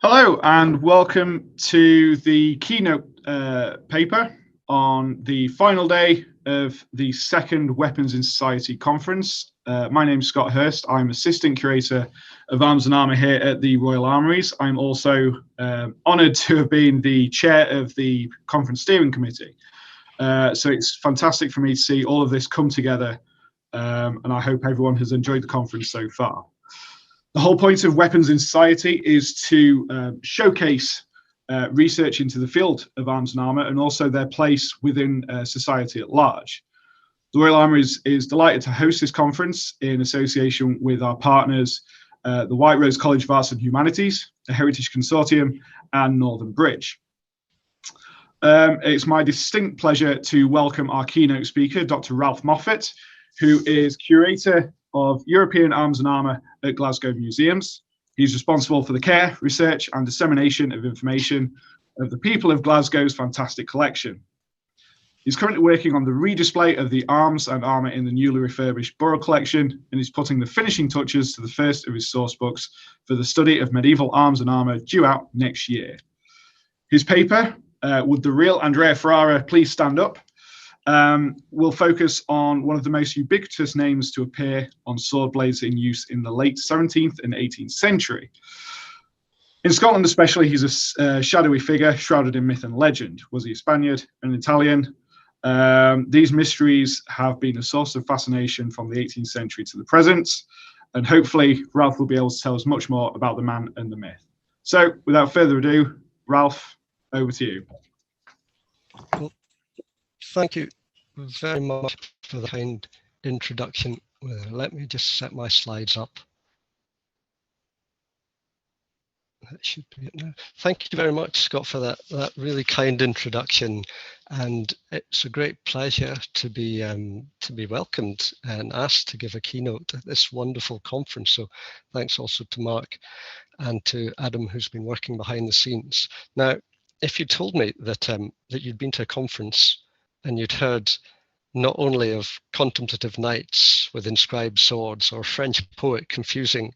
Hello and welcome to the keynote paper on the final day of the second Weapons in Society conference. My name is Scott Hurst. I'm Assistant Curator of Arms and Armour here at the Royal Armouries. I'm also honoured to have been the chair of the conference steering committee. So it's fantastic for me to see all of this come together, and I hope everyone has enjoyed the conference so far. The whole point of Weapons in Society is to showcase research into the field of arms and armour and also their place within society at large. The Royal Armouries is delighted to host this conference in association with our partners, the White Rose College of Arts and Humanities, the Heritage Consortium and Northern Bridge. It's my distinct pleasure to welcome our keynote speaker, Dr. Ralph Moffat, who is Curator of European Arms and Armour at Glasgow Museums. He's responsible for the care, research and dissemination of information of the people of Glasgow's fantastic collection. He's currently working on the redisplay of the arms and armour in the newly refurbished Borough collection, and is putting the finishing touches to the first of his source books for the study of medieval arms and armour due out next year. His paper, Would the Real Andrea Ferrara Please Stand Up?, will focus on one of the most ubiquitous names to appear on sword blades in use in the late 17th and 18th century. In Scotland especially, he's a shadowy figure shrouded in myth and legend. Was he a Spaniard, an Italian? These mysteries have been a source of fascination from the 18th century to the present, and hopefully Ralph will be able to tell us much more about the man and the myth. So without further ado, Ralph, over to you. Well, thank you very much for the kind introduction. Let me just set my slides up. That should be it now. Thank you very much, Scott, for that really kind introduction, and it's a great pleasure to be welcomed and asked to give a keynote at this wonderful conference. So thanks also to Mark and to Adam, who's been working behind the scenes. Now, if you told me that that you'd been to a conference and you'd heard not only of contemplative knights with inscribed swords or French poet confusing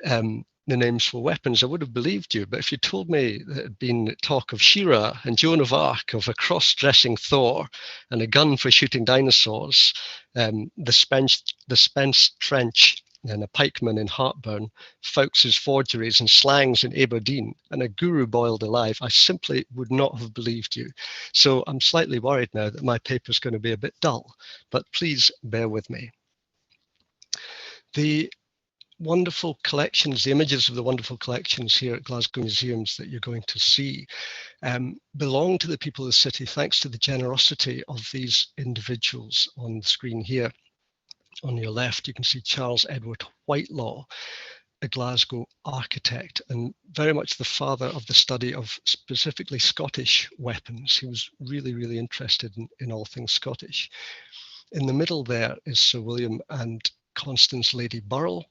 the names for weapons, I would have believed you. But if you told me that it had been talk of Shira and Joan of Arc, of a cross-dressing Thor and a gun for shooting dinosaurs, the Spence Trench and a pikeman in Heartburn, Fowkes's forgeries and slangs in Aberdeen, and a guru boiled alive, I simply would not have believed you. So I'm slightly worried now that my paper is going to be a bit dull, but please bear with me. The wonderful collections, the images of the wonderful collections here at Glasgow Museums that you're going to see belong to the people of the city, thanks to the generosity of these individuals on the screen here. On your left, you can see Charles Edward Whitelaw, a Glasgow architect and very much the father of the study of specifically Scottish weapons. He was really, really interested in all things Scottish. In the middle there is Sir William and Constance Lady Burrell,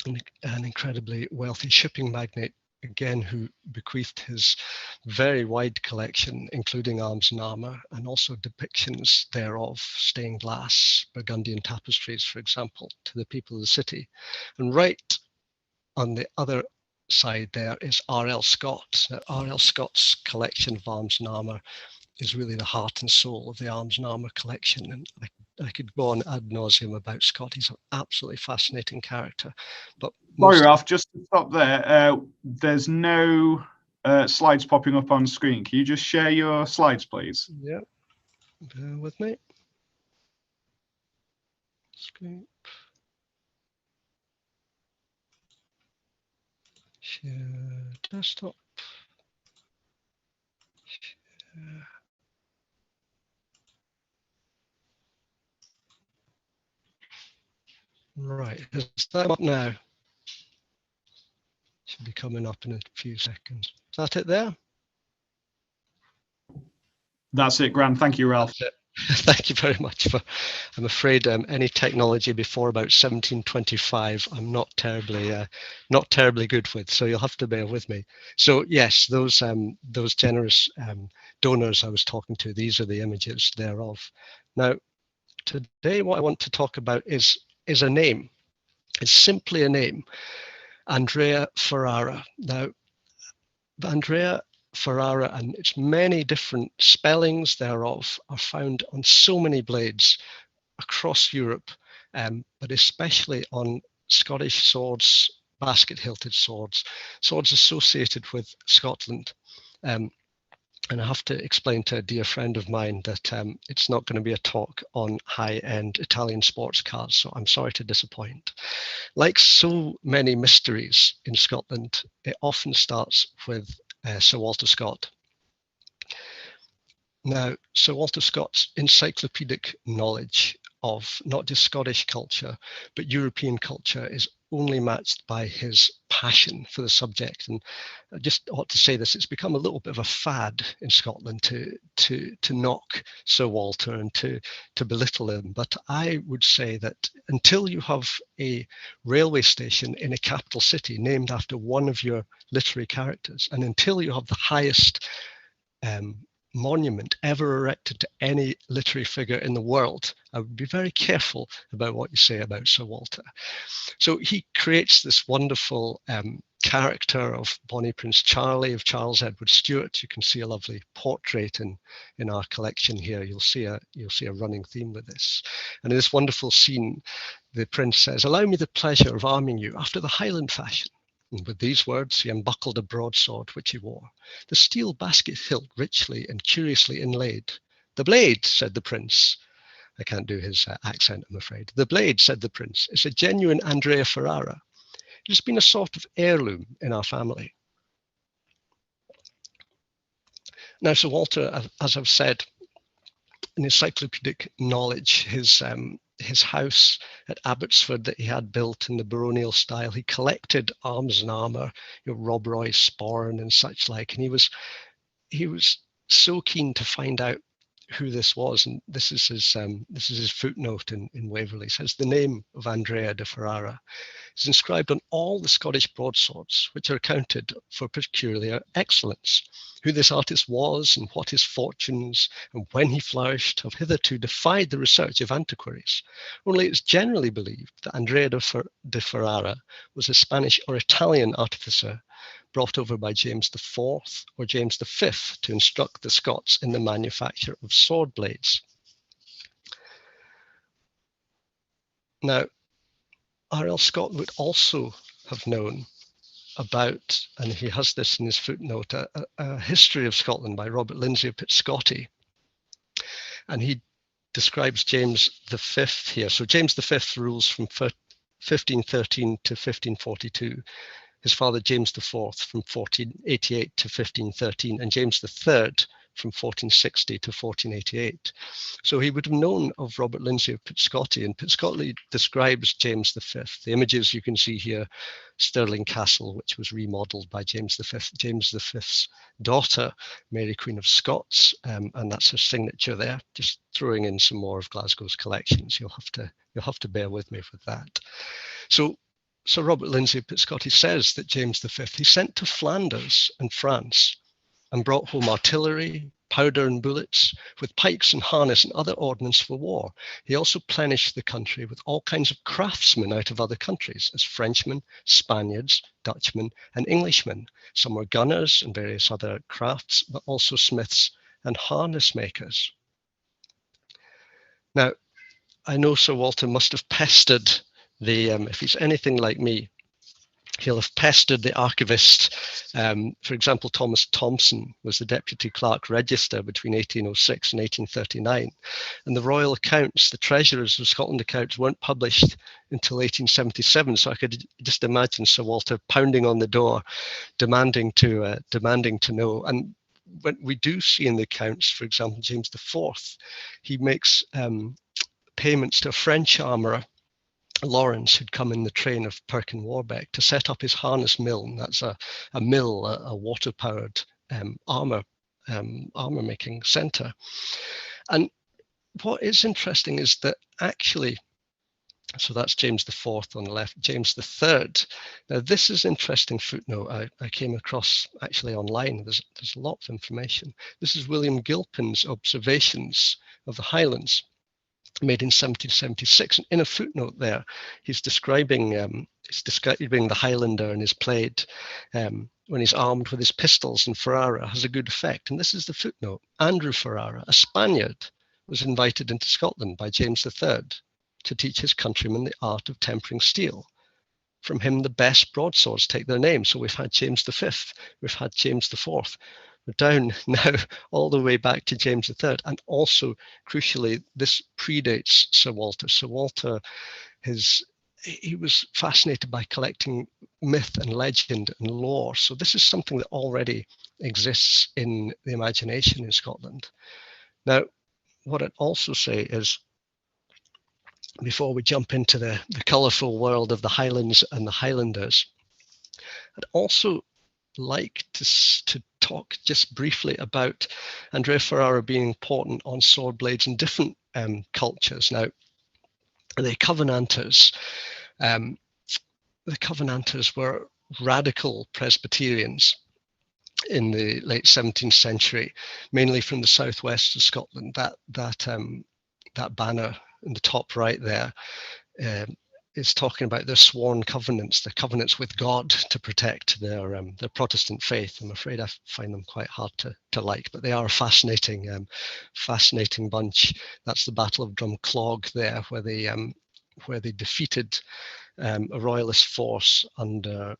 an incredibly wealthy shipping magnate, again, who bequeathed his very wide collection, including arms and armour, and also depictions thereof, stained glass, Burgundian tapestries, for example, to the people of the city. And right on the other side there is R.L. Scott. Now, R.L. Scott's collection of arms and armour is really the heart and soul of the arms and armour collection. And I could go on ad nauseum about Scott. He's an absolutely fascinating character. But sorry, Ralph, just to stop there. There's no slides popping up on screen. Can you just share your slides, please? Yeah, bear with me. Screen. Share desktop. Share. Right, is that up now? Should be coming up in a few seconds. Is that it there? That's it, Grant. Thank you, Ralph. Thank you very much. I'm afraid any technology before about 1725, I'm not terribly good with. So you'll have to bear with me. So yes, those generous donors I was talking to, these are the images thereof. Now, today what I want to talk about is a name. is simply a name, Andrea Ferrara. Now, Andrea Ferrara and its many different spellings thereof are found on so many blades across Europe, but especially on Scottish swords, basket-hilted swords, swords associated with Scotland. And I have to explain to a dear friend of mine that it's not going to be a talk on high-end Italian sports cars, so I'm sorry to disappoint. Like so many mysteries in Scotland, it often starts with Sir Walter Scott. Now, Sir Walter Scott's encyclopedic knowledge of not just Scottish culture, but European culture is only matched by his passion for the subject. And I just ought to say this, it's become a little bit of a fad in Scotland to knock Sir Walter and to belittle him. But I would say that until you have a railway station in a capital city named after one of your literary characters, and until you have the highest monument ever erected to any literary figure in the world, I would be very careful about what you say about Sir Walter. So he creates this wonderful character of Bonnie Prince Charlie, of Charles Edward Stuart. You can see a lovely portrait in our collection here. You'll see a running theme with this. And in this wonderful scene, the prince says, "Allow me the pleasure of arming you after the Highland fashion." And with these words, he unbuckled a broadsword which he wore, the steel basket hilt richly and curiously inlaid. "The blade," said the prince. I can't do his accent, I'm afraid. "The blade," said the prince, "is a genuine Andrea Ferrara. It has been a sort of heirloom in our family." Now, Sir Walter, as I've said, in encyclopedic knowledge, his house at Abbotsford that he had built in the baronial style, he collected arms and armour, Rob Roy's sporran and such like, and he was so keen to find out who this was, and this is his footnote in Waverley. It says, "The name of Andrea de Ferrara is inscribed on all the Scottish broadswords, which are accounted for peculiar excellence. Who this artist was and what his fortunes and when he flourished have hitherto defied the research of antiquaries. Only it's generally believed that Andrea de Ferrara was a Spanish or Italian artificer brought over by James IV or James V to instruct the Scots in the manufacture of sword blades." Now, R.L. Scott would also have known about, and he has this in his footnote, a history of Scotland by Robert Lindsay of Pitscottie. And he describes James V here. So James V rules from 1513 to 1542. His father, James IV, from 1488 to 1513, and James III from 1460 to 1488. So he would have known of Robert Lindsay of Pitscottie, and Pitscottie describes James V. The images you can see here, Stirling Castle, which was remodelled by James V. James V's daughter, Mary Queen of Scots, and that's her signature there. Just throwing in some more of Glasgow's collections. You'll have to bear with me with that. So Robert Lindsay of Pitscottie says that James V, he sent to Flanders and France and brought home artillery, powder and bullets, with pikes and harness and other ordnance for war. He also plenished the country with all kinds of craftsmen out of other countries, as Frenchmen, Spaniards, Dutchmen, and Englishmen. Some were gunners and various other crafts, but also smiths and harness makers. Now, I know Sir Walter must have pestered if he's anything like me, he'll have pestered the archivist. For example, Thomas Thompson was the Deputy Clerk Register between 1806 and 1839. And the royal accounts, the treasurers of Scotland accounts, weren't published until 1877. So I could just imagine Sir Walter pounding on the door, demanding to know. And when we do see in the accounts, for example, James IV, he makes payments to a French armourer, Lawrence, who'd come in the train of Perkin Warbeck to set up his harness mill. And that's a mill, a water-powered armour making centre. And what is interesting is that actually, so that's James IV on the left, James III. Now this is an interesting footnote I came across actually online. There's a lot of information. This is William Gilpin's observations of the Highlands. made in 1776. And in a footnote there, he's describing the Highlander and his blade when he's armed with his pistols, and Ferrara has a good effect. And this is the footnote. Andrew Ferrara, a Spaniard, was invited into Scotland by James III to teach his countrymen the art of tempering steel. From him, the best broadswords take their name. So we've had James V, we've had James IV. We're down now all the way back to James III. And also, crucially, this predates Sir Walter. Sir Walter, he was fascinated by collecting myth and legend and lore. So this is something that already exists in the imagination in Scotland. Now, what I'd also say is, before we jump into the colourful world of the Highlands and the Highlanders, I'd also like to talk just briefly about Andrea Ferrara being important on sword blades in different cultures. Now, the Covenanters were radical Presbyterians in the late 17th century, mainly from the southwest of Scotland. That banner in the top right there is talking about their sworn covenants, the covenants with God to protect their Protestant faith. I'm afraid I find them quite hard to like, but they are a fascinating bunch. That's the Battle of Drumclog there, where they defeated a royalist force under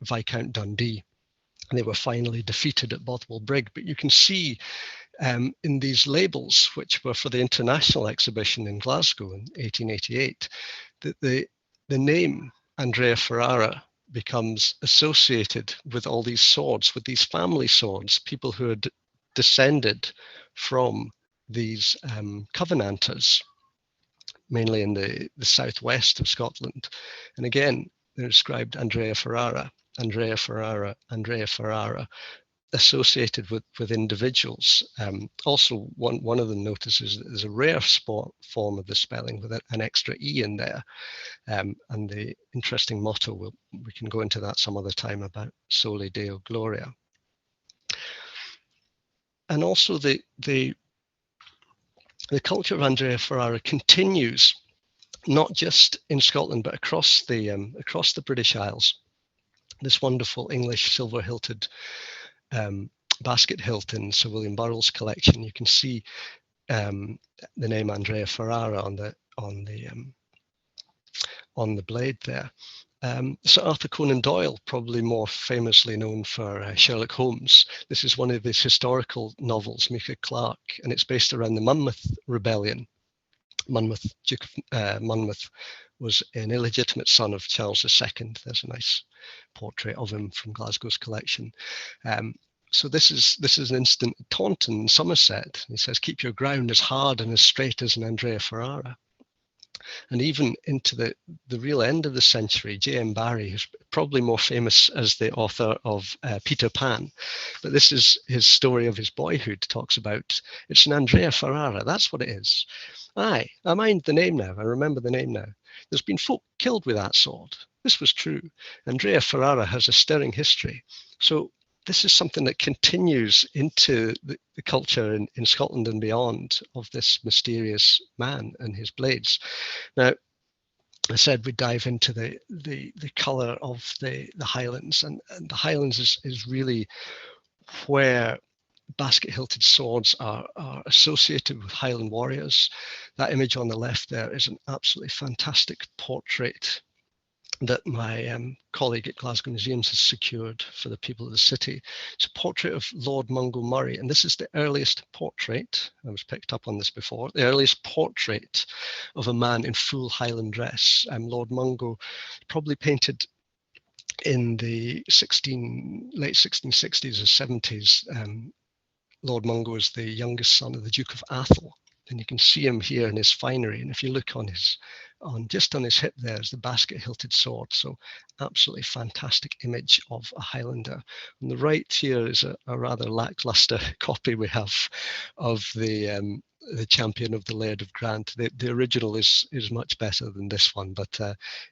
Viscount Dundee. And they were finally defeated at Bothwell Brig. But you can see in these labels, which were for the International Exhibition in Glasgow in 1888, that the name Andrea Ferrara becomes associated with all these swords, with these family swords, people who had descended from these Covenanters, mainly in the southwest of Scotland. And again, they're described Andrea Ferrara, Andrea Ferrara, Andrea Ferrara, associated with individuals. Also, one of the notices that there's a rare form of the spelling with an extra E in there. And the interesting motto, we can go into that some other time, about Soli Deo Gloria. And also the culture of Andrea Ferrara continues, not just in Scotland, but across the British Isles. This wonderful English silver-hilted basket hilt in Sir William Burrell's collection. You can see the name Andrea Ferrara on the blade there. Sir Arthur Conan Doyle, probably more famously known for Sherlock Holmes. This is one of his historical novels, Micah Clark, and it's based around the Monmouth Rebellion. Duke of Monmouth was an illegitimate son of Charles II. There's a nice portrait of him from Glasgow's collection. So this is an incident at Taunton, Somerset. He says, "Keep your ground as hard and as straight as an Andrea Ferrara." And even into the real end of the century, J.M. Barrie, who's probably more famous as the author of Peter Pan, but this is his story of his boyhood, talks about, it's an Andrea Ferrara, that's what it is. Aye, I mind the name now, I remember the name now. There's been folk killed with that sword. This was true. Andrea Ferrara has a stirring history. So this is something that continues into the culture in Scotland and beyond, of this mysterious man and his blades. Now, I said we'd dive into the colour of the Highlands, and the Highlands is really where basket-hilted swords are associated with Highland warriors. That image on the left there is an absolutely fantastic portrait that my colleague at Glasgow Museums has secured for the people of the city. It's a portrait of Lord Mungo Murray, and this is the earliest portrait, I was picked up on this before, the earliest portrait of a man in full Highland dress. Lord Mungo, probably painted in the late 1660s or 70s. Lord Mungo is the youngest son of the Duke of Atholl, and you can see him here in his finery. And if you look on his hip, there's the basket-hilted sword. So absolutely fantastic image of a Highlander. On the right here is a rather lackluster copy we have of the champion of the Laird of Grant. The original is much better than this one, but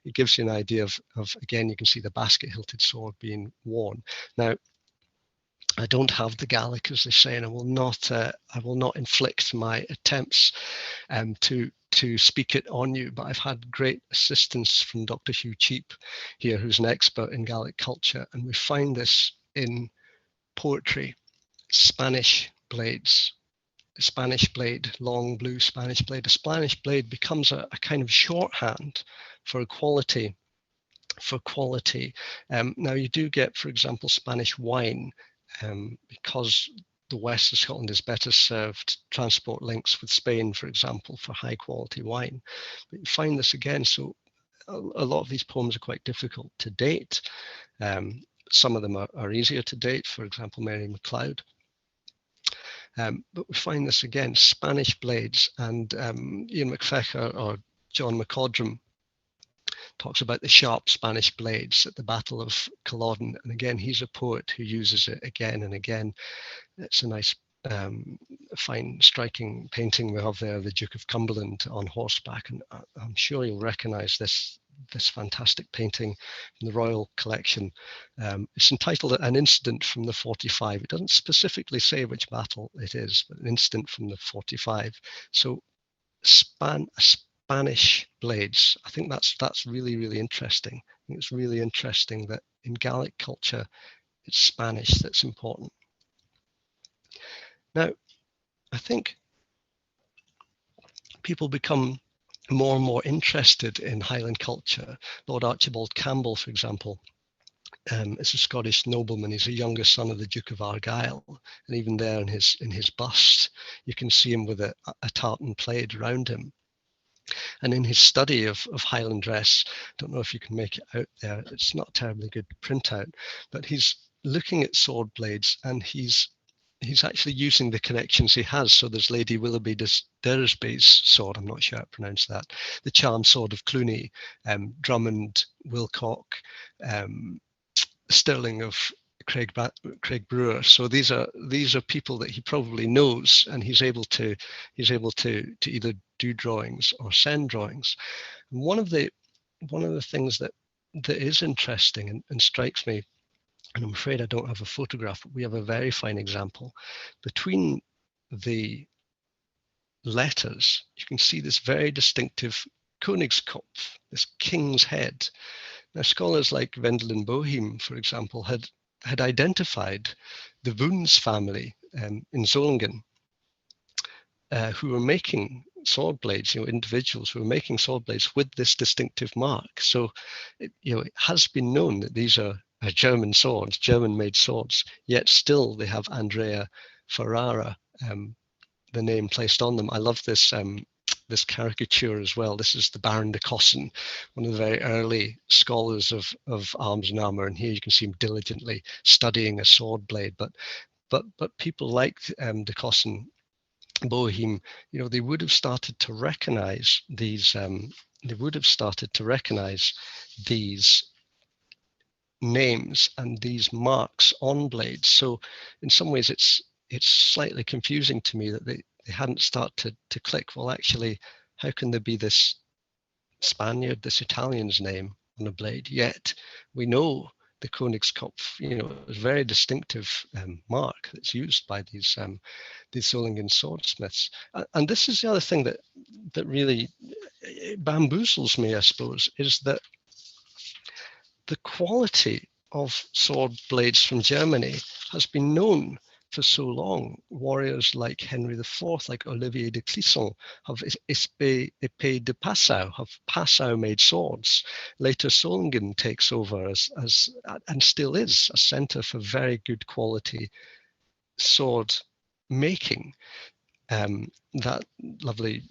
it gives you an idea of again, you can see the basket-hilted sword being worn. Now, I don't have the Gaelic, as they say, and I will not inflict my attempts to speak it on you. But I've had great assistance from Dr. Hugh Cheap here, who's an expert in Gaelic culture, and we find this in poetry. Spanish blades, the Spanish blade, long blue Spanish blade. A Spanish blade becomes a kind of shorthand for quality. Now you do get, for example, Spanish wine, because the west of Scotland is better served transport links with Spain, for example, for high quality wine. But you find this again. So a lot of these poems are quite difficult to date. Some of them are easier to date, for example, Mary MacLeod. But we find this again, Spanish blades, and Ian MacFecher or John McCodrum talks about the sharp Spanish blades at the Battle of Culloden. And again, he's a poet who uses it again and again. It's a nice, fine, striking painting we have there, the Duke of Cumberland on horseback. And I'm sure you'll recognize this fantastic painting from the Royal Collection. It's entitled An Incident from the 45. It doesn't specifically say which battle it is, but an incident from the 45. So Spanish blades. I think that's really, really interesting. I think it's really interesting that in Gaelic culture, it's Spanish that's important. Now, I think people become more and more interested in Highland culture. Lord Archibald Campbell, for example, is a Scottish nobleman. He's a younger son of the Duke of Argyll, and even there in his bust, you can see him with a tartan plaid around him. And in his study of Highland dress, I don't know if you can make it out there, it's not a terribly good printout, but he's looking at sword blades, and he's actually using the connections he has. So there's Lady Willoughby Deresby's sword, I'm not sure how to pronounce that, the charmed sword of Cluny, Drummond, Wilcock, Stirling of Craig Brewer. So these are people that he probably knows, and he's able to either do drawings or send drawings. And one of the things that is interesting and strikes me, and I'm afraid I don't have a photograph, but we have a very fine example. Between the letters, you can see this very distinctive Königskopf, this king's head. Now, scholars like Wendelin Boehm, for example, had identified the Wunds family in Solingen, who were making sword blades, individuals who were making sword blades with this distinctive mark. So, it has been known that these are German swords, German-made swords, yet still they have Andrea Ferrara, the name placed on them. I love this this caricature as well. This is the Baron de Cossen, one of the very early scholars of arms and armour, and here you can see him diligently studying a sword blade. But people like de Cossen, Boehm, they would have started to recognise these. They would have started to recognise these names and these marks on blades. So in some ways, it's slightly confusing to me that they hadn't started to click. Well, actually, how can there be this Spaniard, this Italian's name on a blade? Yet we know the Königskopf, is a very distinctive mark that's used by these Solingen swordsmiths. And this is the other thing that really bamboozles me, I suppose, is that the quality of sword blades from Germany has been known for so long. Warriors like Henry IV, like Olivier de Clisson, have épée de Passau, have Passau-made swords. Later, Solingen takes over as and still is a centre for very good quality sword making. That lovely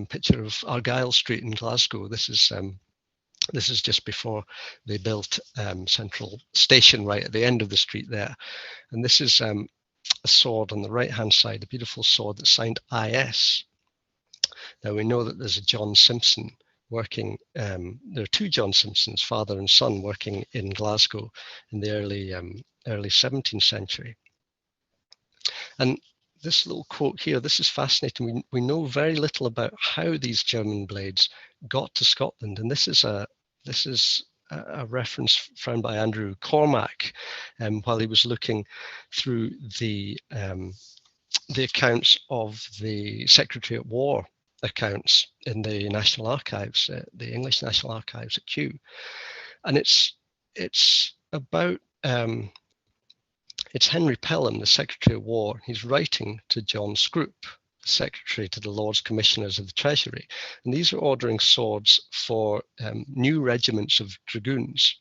picture of Argyll Street in Glasgow. This is just before they built Central Station, right at the end of the street there. And this is a sword on the right-hand side, a beautiful sword that's signed IS. Now we know that there's a John Simpson working, there are two John Simpsons, father and son, working in Glasgow in the early 17th century. And this little quote here, this is fascinating. We know very little about how these German blades got to Scotland, and this is a reference found by Andrew Cormack while he was looking through the accounts of the Secretary at War accounts in the National Archives, the English National Archives at Kew, and it's about it's Henry Pelham, the Secretary of War. He's writing to John Scroop, the Secretary to the Lords Commissioners of the Treasury, and these are ordering swords for new regiments of dragoons.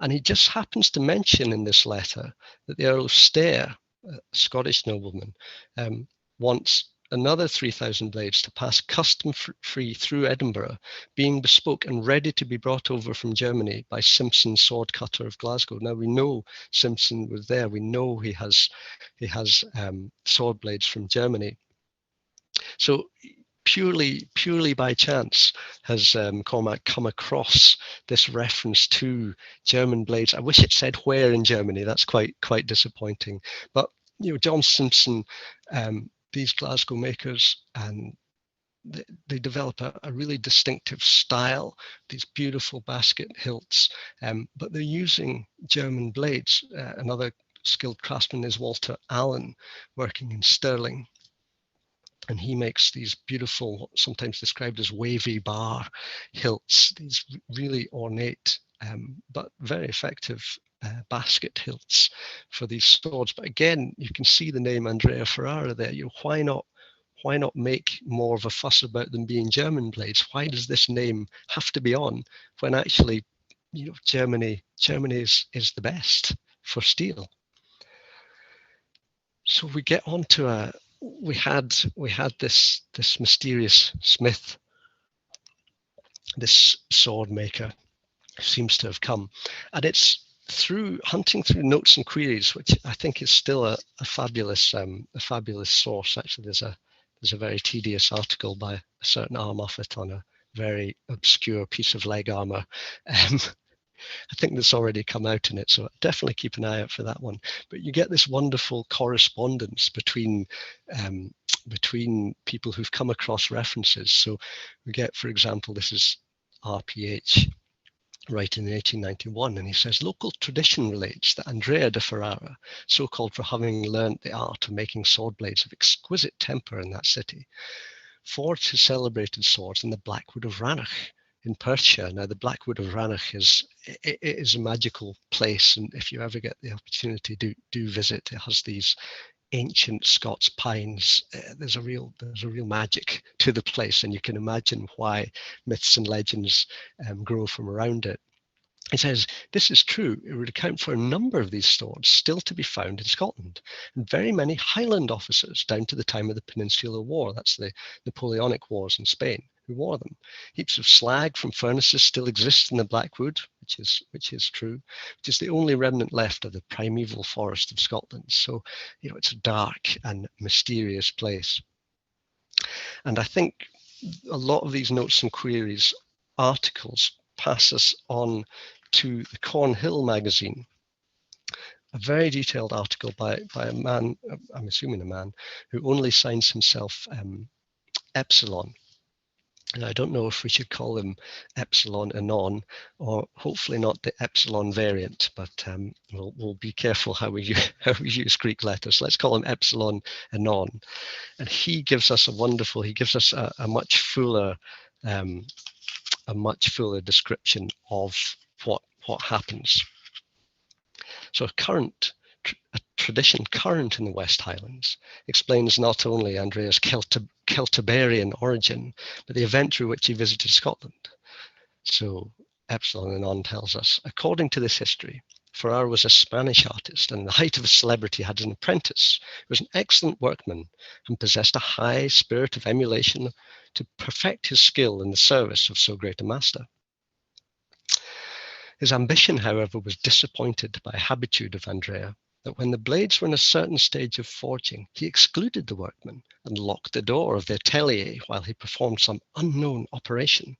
And he just happens to mention in this letter that the Earl of Stair, a Scottish nobleman, wants another 3,000 blades to pass custom-free through Edinburgh, being bespoke and ready to be brought over from Germany by Simpson, sword cutter of Glasgow. Now we know Simpson was there. We know he has sword blades from Germany. So purely by chance has Cormac come across this reference to German blades. I wish it said where in Germany. That's quite disappointing. But John Simpson, these Glasgow makers, and they develop a really distinctive style, these beautiful basket hilts, but they're using German blades. Another skilled craftsman is Walter Allen, working in Stirling. And he makes these beautiful, sometimes described as wavy bar hilts, these really ornate but very effective basket hilts for these swords. But again, you can see the name Andrea Ferrara there. Why not make more of a fuss about them being German blades? Why does this name have to be on when actually, Germany is the best for steel? So we get on to we had this mysterious smith, this sword maker, who seems to have come, and it's through hunting through notes and queries, which I think is still a fabulous source. Actually, there's a very tedious article by a certain R. Moffat on a very obscure piece of leg armor. I think that's already come out in it, so definitely keep an eye out for that one. But you get this wonderful correspondence between people who've come across references. So we get, for example, this is RPH writing in 1891, and he says, local tradition relates that Andrea de Ferrara, so called for having learnt the art of making sword blades of exquisite temper in that city, forged his celebrated swords in the Blackwood of Rannoch in Perthshire. Now, the Blackwood of Rannoch is a magical place, and if you ever get the opportunity, do visit. It has these ancient Scots pines. There's a real magic to the place, and you can imagine why myths and legends grow from around it. It says, this is true. It would account for a number of these swords still to be found in Scotland, and very many Highland officers down to the time of the Peninsular War, that's the Napoleonic Wars in Spain, who wore them. Heaps of slag from furnaces still exist in the Blackwood, which is true, which is the only remnant left of the primeval forest of Scotland. So, it's a dark and mysterious place. And I think a lot of these notes and queries articles pass us on to the Cornhill magazine, a very detailed article by a man, I'm assuming a man, who only signs himself Epsilon. And I don't know if we should call him Epsilon Anon, or hopefully not the Epsilon variant, but we'll be careful how we use Greek letters. Let's call him Epsilon Anon. And he gives us a much fuller description of what happens. So a tradition current in the West Highlands explains not only Andrea's Celtiberian origin, but the event through which he visited Scotland. So Epsilon Anon tells us, according to this history, Ferrara was a Spanish artist, and in the height of his celebrity had an apprentice who was an excellent workman and possessed a high spirit of emulation to perfect his skill in the service of so great a master. His ambition, however, was disappointed by a habitude of Andrea, that when the blades were in a certain stage of forging, he excluded the workman and locked the door of the atelier while he performed some unknown operation,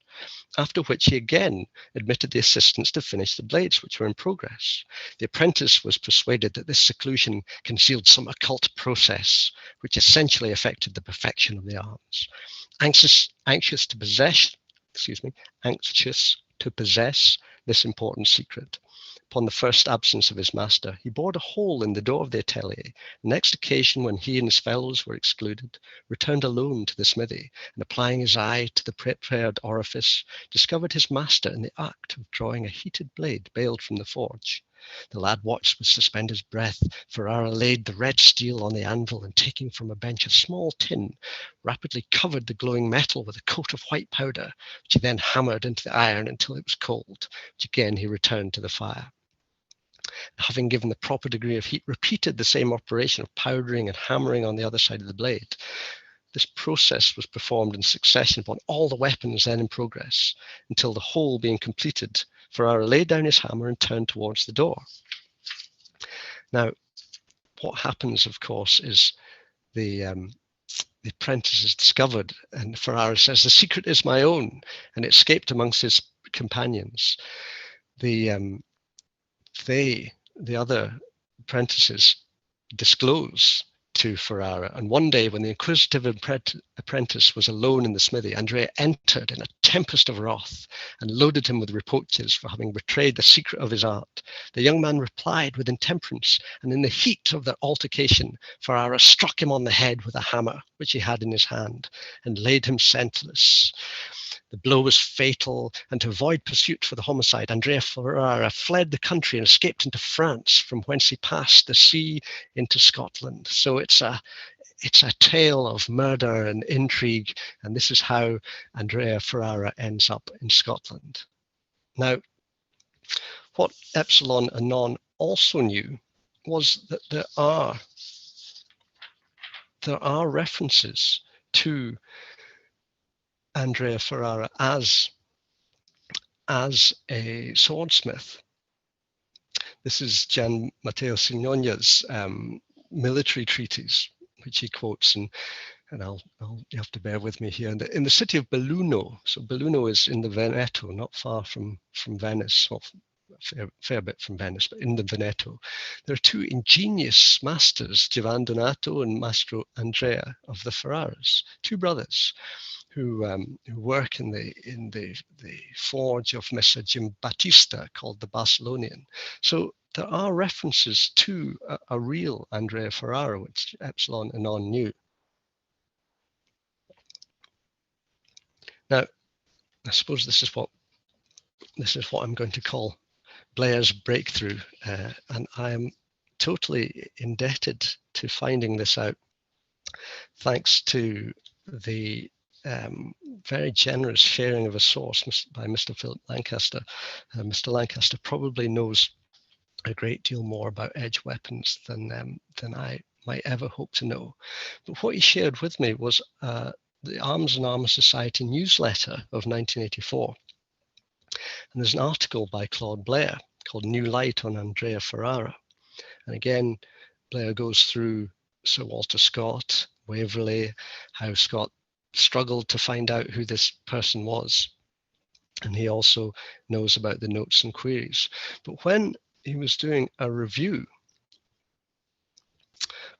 after which he again admitted the assistants to finish the blades which were in progress. The apprentice was persuaded that this seclusion concealed some occult process which essentially affected the perfection of the arms. Anxious to possess to possess this important secret. Upon the first absence of his master, he bored a hole in the door of the atelier. The next occasion, when he and his fellows were excluded, returned alone to the smithy, and applying his eye to the prepared orifice, discovered his master in the act of drawing a heated blade baled from the forge. The lad watched with suspended breath. Ferrara laid the red steel on the anvil, and taking from a bench a small tin, rapidly covered the glowing metal with a coat of white powder, which he then hammered into the iron until it was cold, which again he returned to the fire. Having given the proper degree of heat, repeated the same operation of powdering and hammering on the other side of the blade. This process was performed in succession upon all the weapons then in progress, until the whole being completed, Ferrara laid down his hammer and turned towards the door. Now, what happens, of course, is the apprentice is discovered, and Ferrara says, "The secret is my own," and it escaped amongst his companions. The other apprentices, disclose to Ferrara. And one day, when the inquisitive apprentice was alone in the smithy, Andrea entered in a tempest of wrath and loaded him with reproaches for having betrayed the secret of his art. The young man replied with intemperance, and in the heat of their altercation, Ferrara struck him on the head with a hammer which he had in his hand, and laid him senseless. The blow was fatal, and to avoid pursuit for the homicide, Andrea Ferrara fled the country and escaped into France, from whence he passed the sea into Scotland. So it's a tale of murder and intrigue, and this is how Andrea Ferrara ends up in Scotland. Now, what Epsilon Anon also knew was that there are references to Andrea Ferrara as a swordsmith. This is Gian Matteo Signogna's military treatise, which he quotes, and you have to bear with me here. In the city of Belluno, so Belluno is in the Veneto, not far from Venice, well, a fair bit from Venice, but in the Veneto, there are two ingenious masters, Giovan Donato and Mastro Andrea of the Ferraras, two brothers, who work in the forge of Messer Giambattista, called the Barcelonian. So there are references to a real Andrea Ferrara, which Epsilon Anon knew. Now, I suppose this is what I'm going to call Blair's breakthrough, and I am totally indebted to finding this out, thanks to the very generous sharing of a source by Mr. Philip Lancaster. Mr. Lancaster probably knows a great deal more about edge weapons than I might ever hope to know. But what he shared with me was the Arms and Armour Society newsletter of 1984. And there's an article by Claude Blair called New Light on Andrea Ferrara. And again, Blair goes through Sir Walter Scott, Waverley, how Scott struggled to find out who this person was. And he also knows about the notes and queries. But when he was doing a review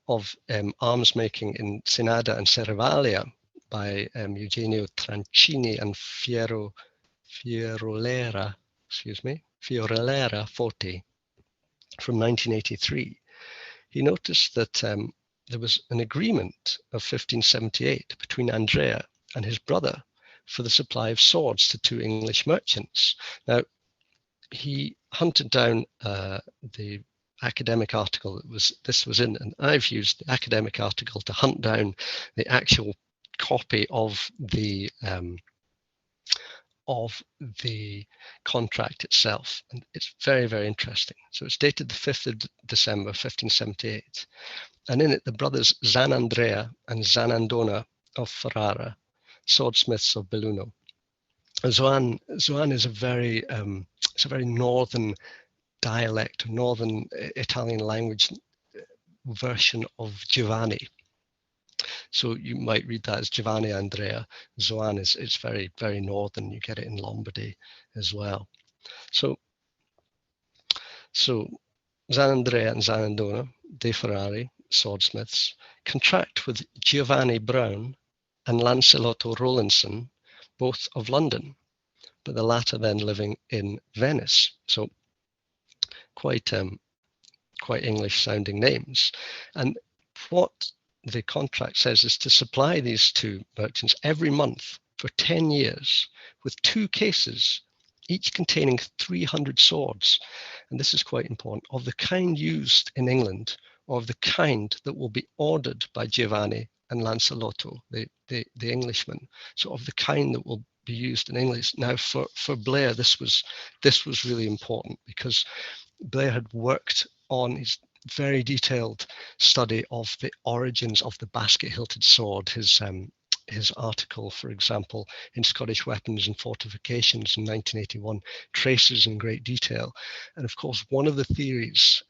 of arms making in Senada and Serravalia by Eugenio Trancini and Fiorellera Forti from 1983, he noticed that there was an agreement of 1578 between Andrea and his brother for the supply of swords to two English merchants. Now, he hunted down the academic article this was in, and I've used the academic article to hunt down the actual copy of the contract itself, and it's very, very interesting. So it's dated the 5th of December 1578, and in it the brothers Zanandrea and Zanandona of Ferrara, swordsmiths of Belluno. Zoan is a very northern dialect, northern Italian language version of Giovanni. So you might read that as Giovanni Andrea. Zoan is very, very northern. You get it in Lombardy as well. So Zanandrea and Zanandona de Ferrari, swordsmiths, contract with Giovanni Brown and Lancelotto Rowlandson, both of London, but the latter then living in Venice. So quite English sounding names. And what the contract says is to supply these two merchants every month for 10 years with 2 cases, each containing 300 swords. And this is quite important, of the kind used in England, or of the kind that will be ordered by Giovanni and Lancelotto, the Englishmen. So of the kind that will be used in English. Now for Blair, this was really important, because Blair had worked on his very detailed study of the origins of the basket-hilted sword. His article, for example, in Scottish Weapons and Fortifications in 1981 traces in great detail. And of course, one of the theories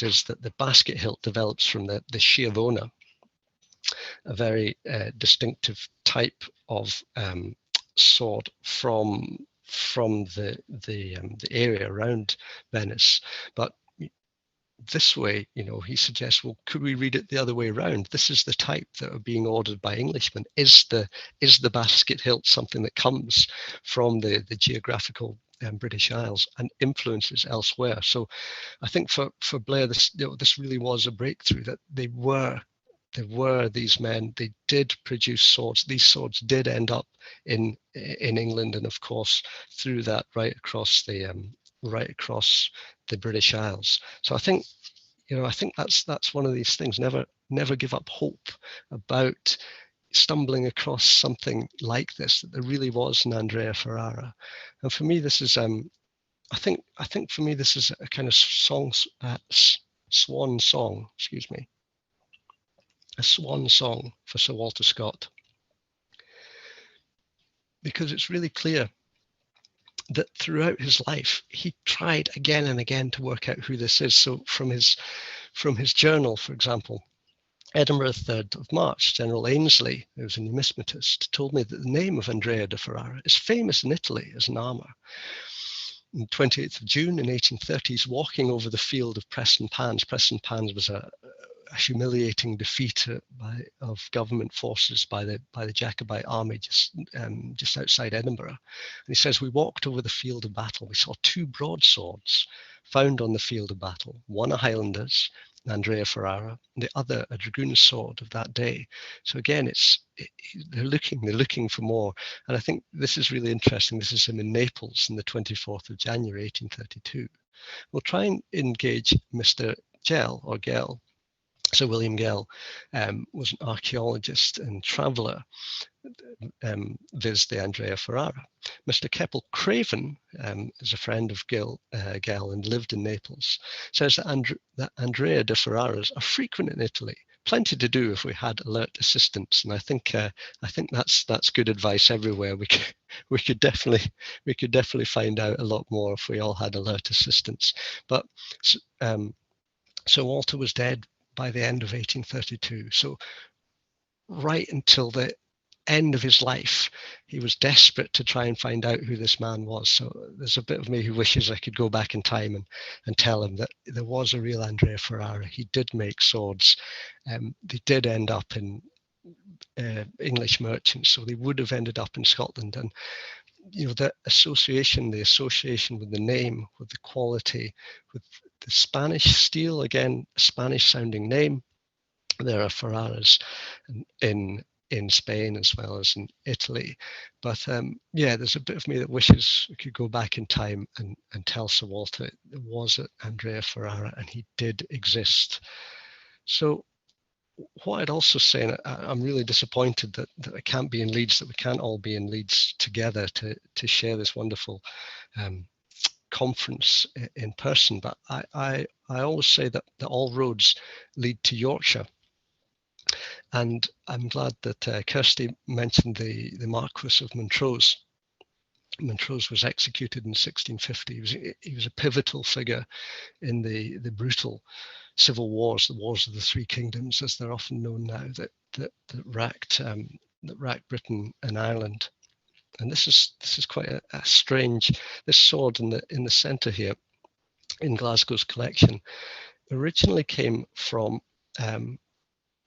is that the basket hilt develops from the schiavona, a very distinctive type of sword from the area around Venice. But this way, he suggests, well, could we read it the other way around? This is the type that are being ordered by Englishmen. Is the basket hilt something that comes from the geographical British Isles and influences elsewhere? So I think for Blair, this really was a breakthrough, that there were these men. They did produce swords. These swords did end up in England, and of course through that right across the British Isles. So I think that's one of these things. Never give up hope about stumbling across something like this, that there really was an Andrea Ferrara. And for me, this is I think for me this is a kind of swan song, a swan song for Sir Walter Scott, because it's really clear that throughout his life he tried again and again to work out who this is. So from his journal, for example, Edinburgh, 3rd of March, General Ainsley, who was a numismatist, told me that the name of Andrea de Ferrara is famous in Italy as an armour. On 28th of June in 1830s, walking over the field of Preston Pans. Preston Pans was a humiliating defeat of government forces by the Jacobite army just outside Edinburgh. And he says, we walked over the field of battle. We saw 2 broadswords found on the field of battle, one a Highlander's, Andrea Ferrara, and the other a dragoon's sword of that day. So again, they're looking for more. And I think this is really interesting. This is him in Naples on the 24th of January 1832. We'll try and engage Mr. Gell or Gell. So William Gell was an archaeologist and traveller, viz. The Andrea Ferrara. Mr. Keppel Craven is a friend of Gell and lived in Naples, says that Andrea de Ferraras are frequent in Italy. Plenty to do if we had alert assistants, and I think that's good advice everywhere. We could definitely find out a lot more if we all had alert assistants. But so Walter was dead by the end of 1832. So right until the end of his life, he was desperate to try and find out who this man was. So there's a bit of me who wishes I could go back in time and tell him that there was a real Andrea Ferrara. He did make swords. They did end up in English merchants, so they would have ended up in Scotland. And the association with the name, with the quality, with the Spanish steel, again, a Spanish sounding name. There are Ferraras in Spain as well as in Italy. But there's a bit of me that wishes we could go back in time and tell Sir Walter there was an Andrea Ferrara and he did exist. So what I'd also say, and I'm really disappointed that I can't be in Leeds, that we can't all be in Leeds together to share this wonderful conference in person, but I always say that all roads lead to Yorkshire. And I'm glad that Kirsty mentioned the Marquis of Montrose. Montrose was executed in 1650. He was a pivotal figure in the brutal civil wars, the Wars of the Three Kingdoms, as they're often known now, that racked Britain and Ireland. And this is quite a strange. This sword in the centre here, in Glasgow's collection, originally came from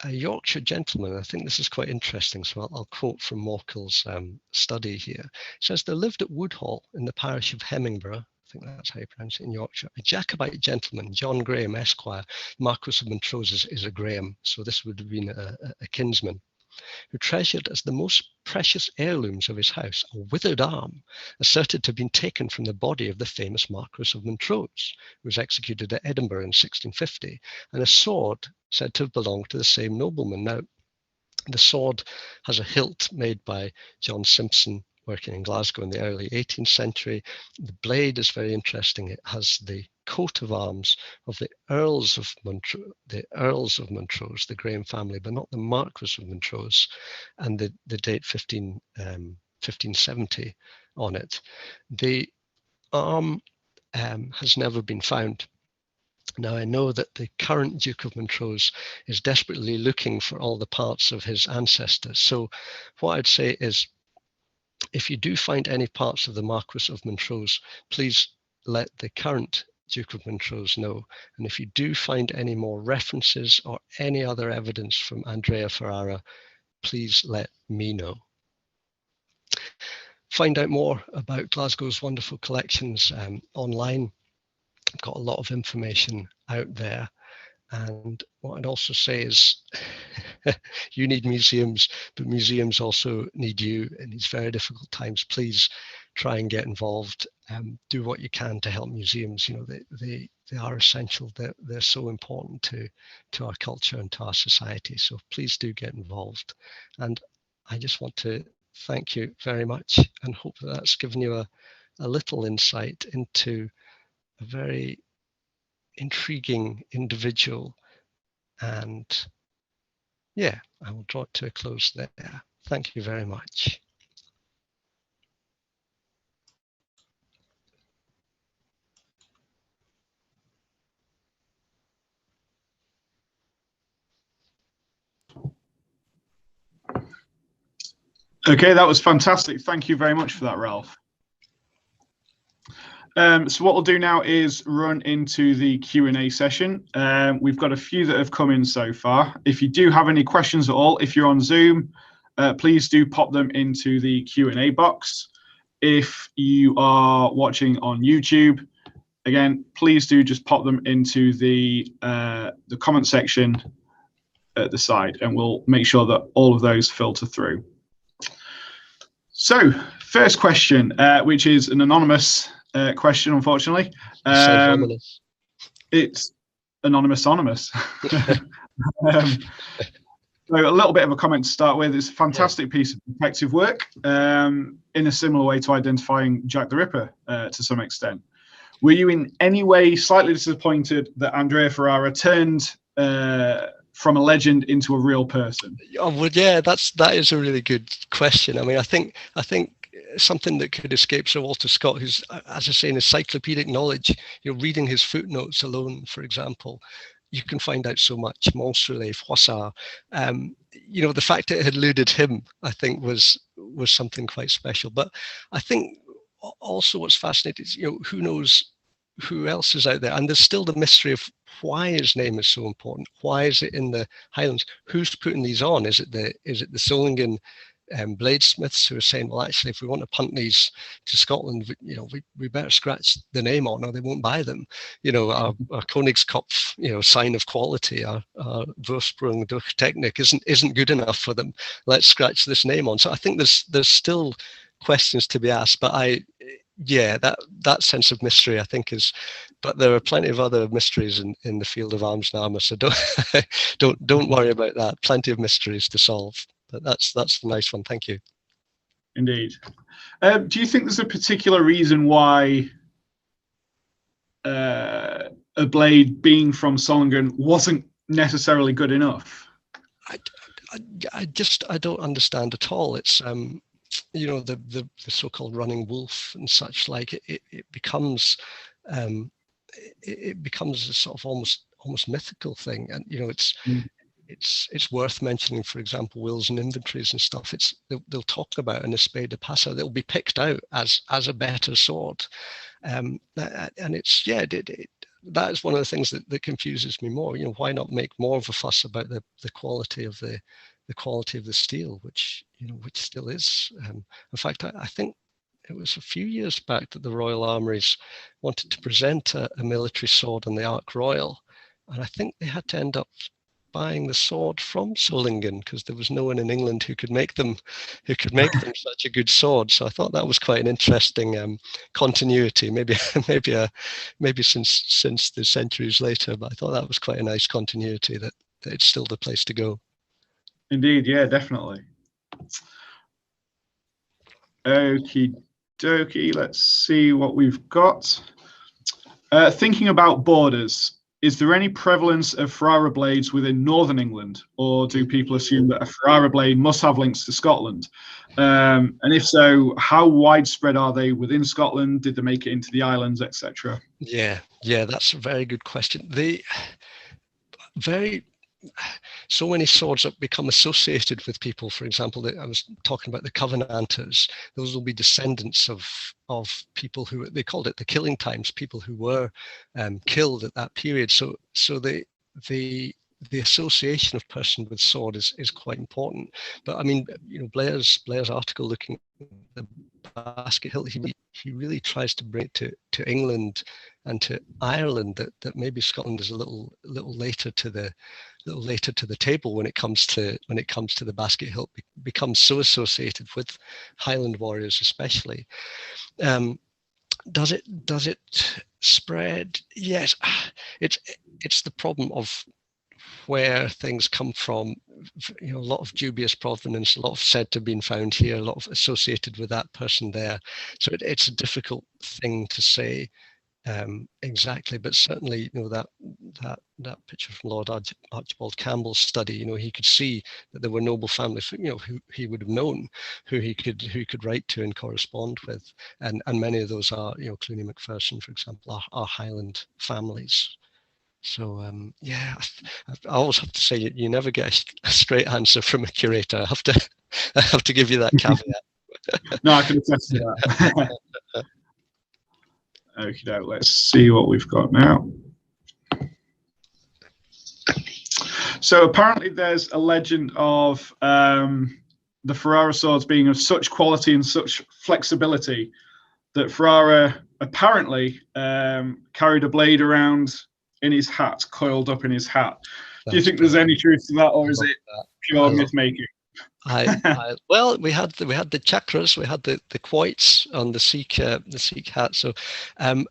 a Yorkshire gentleman. I think this is quite interesting, so I'll quote from Morkel's study here. It says, there lived at Woodhall in the parish of Hemmingborough, I think that's how you pronounce it, in Yorkshire, a Jacobite gentleman, John Graham, Esquire. Marquess of Montrose is a Graham, so this would have been a kinsman, who treasured as the most precious heirlooms of his house a withered arm, asserted to have been taken from the body of the famous Marquess of Montrose, who was executed at Edinburgh in 1650, and a sword said to have belonged to the same nobleman. Now, the sword has a hilt made by John Simpson, working in Glasgow in the early 18th century. The blade is very interesting. It has the coat of arms of the Earls of Montrose, the Graham family, but not the Marquess of Montrose, and the date 1570 on it. The arm has never been found. Now, I know that the current Duke of Montrose is desperately looking for all the parts of his ancestors. So what I'd say is, if you do find any parts of the Marquess of Montrose, please let the current Duke of Montrose know. And if you do find any more references or any other evidence from Andrea Ferrara, please let me know. Find out more about Glasgow's wonderful collections online. I've got a lot of information out there. And what I'd also say is, you need museums, but museums also need you in these very difficult times. Please try and get involved. Do what you can to help museums. You know, they are essential. They're so important to our culture and to our society. So please do get involved. And I just want to thank you very much, and hope that that's given you a little insight into a very intriguing individual. And yeah, I will draw it to a close there. Thank you very much. Okay, that was fantastic. Thank you very much for that, Ralph. So what we'll do now is run into the Q&A session. We've got a few that have come in so far. If you do have any questions at all, if you're on Zoom, please do pop them into the Q&A box. If you are watching on YouTube, again, please do just pop them into the comment section at the side, and we'll make sure that all of those filter through. So, first question, which is an anonymous question, unfortunately. It's anonymous. So a little bit of a comment to start with. It's a fantastic piece of detective work, in a similar way to identifying Jack the Ripper to some extent. Were you in any way slightly disappointed that Andrea Ferrara turned from a legend into a real person? Oh, well, yeah, that is a really good question. I mean, I think something that could escape Sir Walter Scott, who's, as I say, in encyclopedic knowledge, you're reading his footnotes alone, for example, you can find out so much. Montrose, Froissart, you know, the fact that it had eluded him, I think, was something quite special. But I think also what's fascinating is, you know, who knows who else is out there, and there's still the mystery of why his name is so important. Why is it in the Highlands? Who's putting these on? Is it the Solingen bladesmiths who are saying, well, actually, if we want to punt these to Scotland, you know, we better scratch the name on, or they won't buy them. You know, our Königskopf, you know, sign of quality, our Vorsprung durch Technik isn't good enough for them. Let's scratch this name on. So I think there's still questions to be asked, but that sense of mystery, I think, is. But there are plenty of other mysteries in the field of arms and armour, so don't worry about that. Plenty of mysteries to solve. But that's a nice one. Thank you. Indeed. Do you think there's a particular reason why a blade being from Solingen wasn't necessarily good enough? I don't understand at all. It's you know, the so-called running wolf and such like. It becomes a sort of almost mythical thing, and you know, it's worth mentioning, for example, wills and inventories and stuff. They'll talk about an esprit de passeur that will be picked out as a better sword, and it's that is one of the things that confuses me more. Why not make more of a fuss about the quality of the quality of the steel, which which still is. In fact, I think it was a few years back that the Royal Armouries wanted to present a military sword on the Ark Royal, and I think they had to end up buying the sword from Solingen because there was no one in England who could make them such a good sword. So I thought that was quite an interesting continuity. Maybe since the centuries later, but I thought that was quite a nice continuity that it's still the place to go. Indeed, yeah, definitely. Okie dokie, let's see what we've got. Thinking about borders, is there any prevalence of Ferrara blades within Northern England, or do people assume that a Ferrara blade must have links to Scotland? And if so, how widespread are they within Scotland? Did they make it into the islands, etc.? Yeah, that's a very good question. So many swords that become associated with people. For example, I was talking about the Covenanters. Those will be descendants of people who, they called it the killing times, people who were killed at that period. So the association of person with sword is quite important. But I mean, Blair's article looking at the basket hilt, he really tries to bring it to England and to Ireland, that maybe Scotland is a little later to the table when it comes to the basket hilt, becomes so associated with Highland warriors especially. Does it spread? Yes, it's the problem of where things come from. A lot of dubious provenance, a lot of said to have been found here, a lot of associated with that person there. So it's a difficult thing to say exactly, but certainly that picture from Lord Archibald Campbell's study, he could see that there were noble families, who he would have known, who he could write to and correspond with, and many of those are, Clooney Macpherson, for example, are Highland families. So yeah, I always have to say you never get a straight answer from a curator. I have to give you that caveat. No, I can attest to that. Okay, let's see what we've got now. So apparently there's a legend of the Ferrara swords being of such quality and such flexibility that Ferrara apparently carried a blade around in his hat, coiled up in his hat. Do you think there's any truth to that, or is it pure myth making? Well, we had the chakras, we had the quoits on the Sikh hat. So you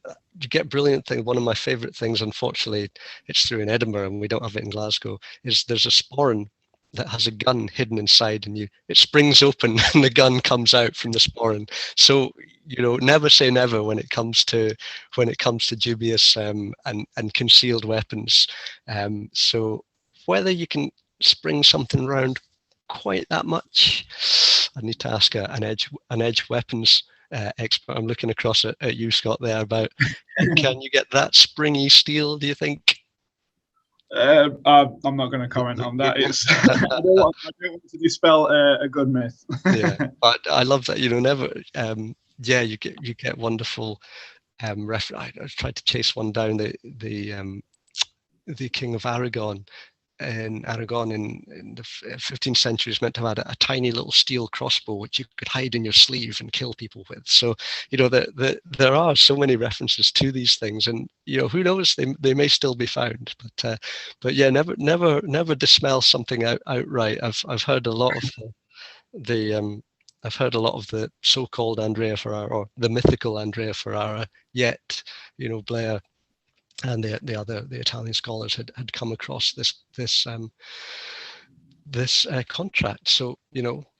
get brilliant thing. One of my favorite things, unfortunately, it's through in Edinburgh and we don't have it in Glasgow, is there's a sporran that has a gun hidden inside, and it springs open and the gun comes out from the sporran. So never say never when it comes to dubious and concealed weapons. So whether you can spring something round quite that much, I need to ask an edge weapons expert. I'm looking across at you, Scott, there, about can you get that springy steel, do you think? I'm not going to comment on that. I don't want to dispel a good myth. Yeah, but I love that. Never. You get wonderful reference. I tried to chase one down. The King of Aragon in the 15th century is meant to have had a tiny little steel crossbow which you could hide in your sleeve and kill people with. So there are so many references to these things, and who knows, they may still be found. But yeah, never dismiss something outright. I've heard a lot of the so-called Andrea Ferrara, or the mythical Andrea Ferrara, yet Blair and the Italian scholars had come across this contract. So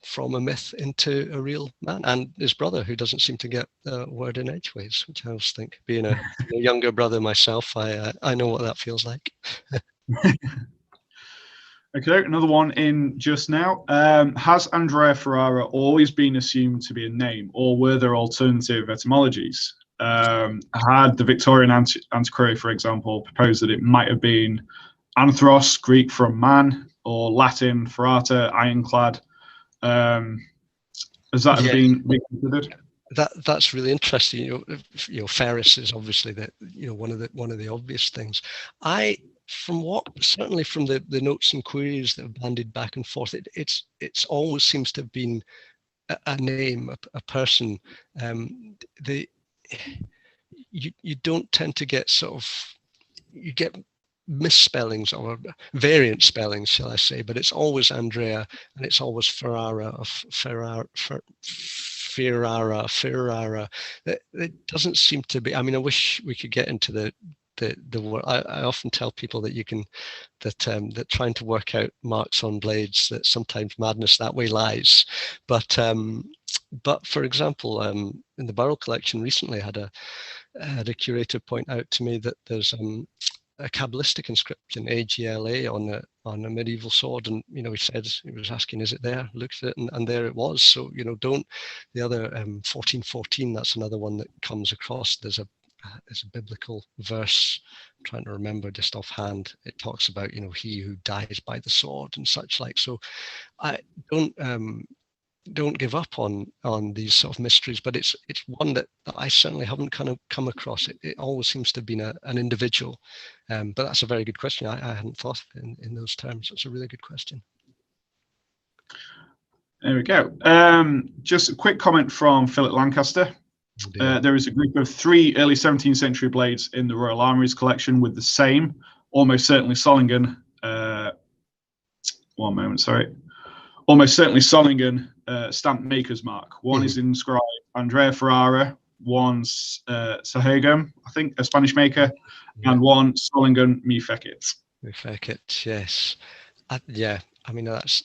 from a myth into a real man, and his brother, who doesn't seem to get a word in edgeways, which I always think, being a younger brother myself, I know what that feels like. Okay, another one in just now. Has Andrea Ferrara always been assumed to be a name, or were there alternative etymologies? Had the Victorian antiquary, for example, proposed that it might have been anthros, Greek from man, or Latin ferrata, ironclad. Has that been considered? that's really interesting. Ferris is obviously one of the obvious things. Certainly from the notes and queries that have bandied back and forth, it's always seems to have been a name, a person. You don't tend to get you get misspellings or variant spellings, shall I say, but it's always Andrea and it's always Ferrara or Ferrara. It doesn't seem to be. I mean, I wish we could get into the word. I often tell people that that trying to work out marks on blades, that sometimes madness that way lies. But for example, in the barrel collection recently, I had a curator point out to me that there's a Kabbalistic inscription, AGLA, on a medieval sword, and he was asking, is it there? Looked at it, and there it was. So the other 1414, that's another one that comes across. There's a biblical verse, I'm trying to remember just offhand. It talks about he who dies by the sword and such like. So I don't give up on these sort of mysteries, but it's one that I certainly haven't kind of come across. It always seems to have been an individual, but that's a very good question. I hadn't thought in those terms. It's a really good question. There we go. Just a quick comment from Philip Lancaster. There is a group of 3 early 17th century blades in the Royal Armouries collection with the same, almost certainly Solingen. One moment, sorry. Almost certainly Solingen stamp maker's mark. One is inscribed Andrea Ferrara, one's Sahagam, I think, a Spanish maker, and one Solingen me fecit. Me fecit, yes. Yeah, I mean that's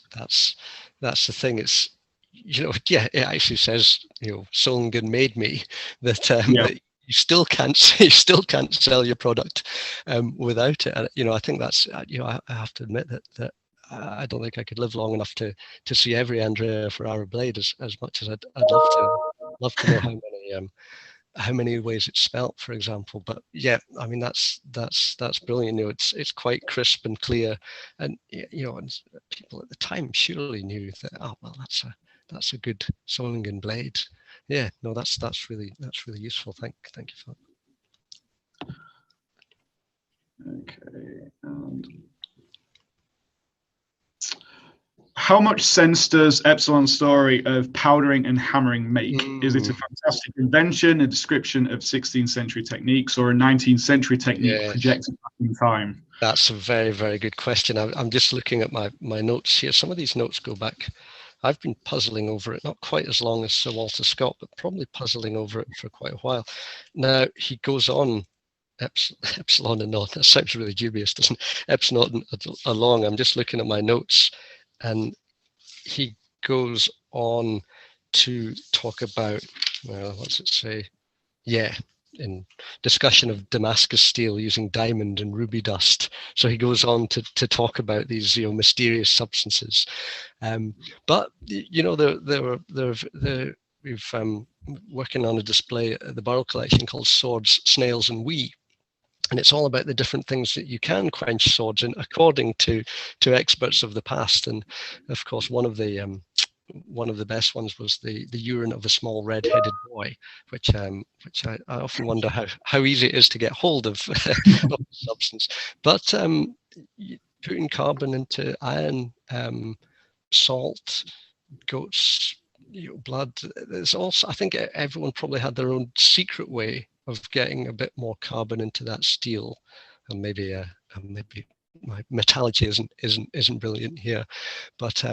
the thing. It's it actually says Solingen made me, that that you still can't sell your product without it. And I think that's I have to admit that I don't think I could live long enough to see every Andrea Ferrara blade as much as I'd love to know how many ways it's spelt, for example. But yeah, I mean that's brilliant. It's quite crisp and clear, and and people at the time surely knew that. Oh well, that's a good Solingen blade. Yeah, no, that's really useful. Thank you for that. Okay. How much sense does Epsilon's story of powdering and hammering make? Is it a fantastic invention, a description of 16th century techniques, or a 19th century technique projected back in time? That's a very, very good question. I'm just looking at my notes here. Some of these notes go back. I've been puzzling over it, not quite as long as Sir Walter Scott, but probably puzzling over it for quite a while. Now, he goes on, Epsilon and not, that sounds really dubious, doesn't it? Epsilon along, I'm just looking at my notes, and he goes on to talk about, well, what's it say? Yeah, in discussion of Damascus steel using diamond and ruby dust. So he goes on to talk about these mysterious substances. But we've working on a display at the Barrel Collection called Swords, Snails and We. And it's all about the different things that you can quench swords in, according to experts of the past. And of course, one of the best ones was the urine of a small red-headed boy, which I often wonder how easy it is to get hold of, of the substance. But putting carbon into iron, salt, goat's blood. There's also, I think everyone probably had their own secret way of getting a bit more carbon into that steel, and maybe my metallurgy isn't brilliant here, but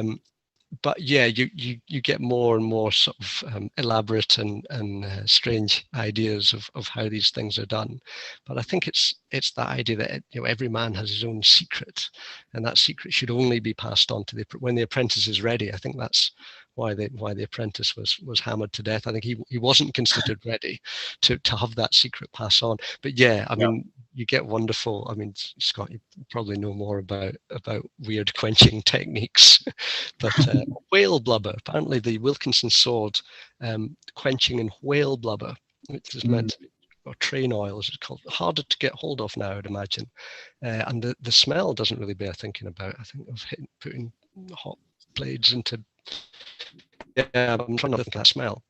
yeah, you get more and more sort of elaborate and strange ideas of how these things are done. But I think it's that idea that every man has his own secret, and that secret should only be passed on to when the apprentice is ready. I think that's why the apprentice was hammered to death. I think he wasn't considered ready to have that secret pass on. But yeah, I mean, you get wonderful. I mean, Scott, you probably know more about weird quenching techniques, but whale blubber. Apparently, the Wilkinson sword quenching in whale blubber, which is meant to be, or train oil, as it's called, harder to get hold of now, I'd imagine. And the smell doesn't really bear thinking about. I think of putting hot blades into. Yeah, I'm trying not to think of that smell.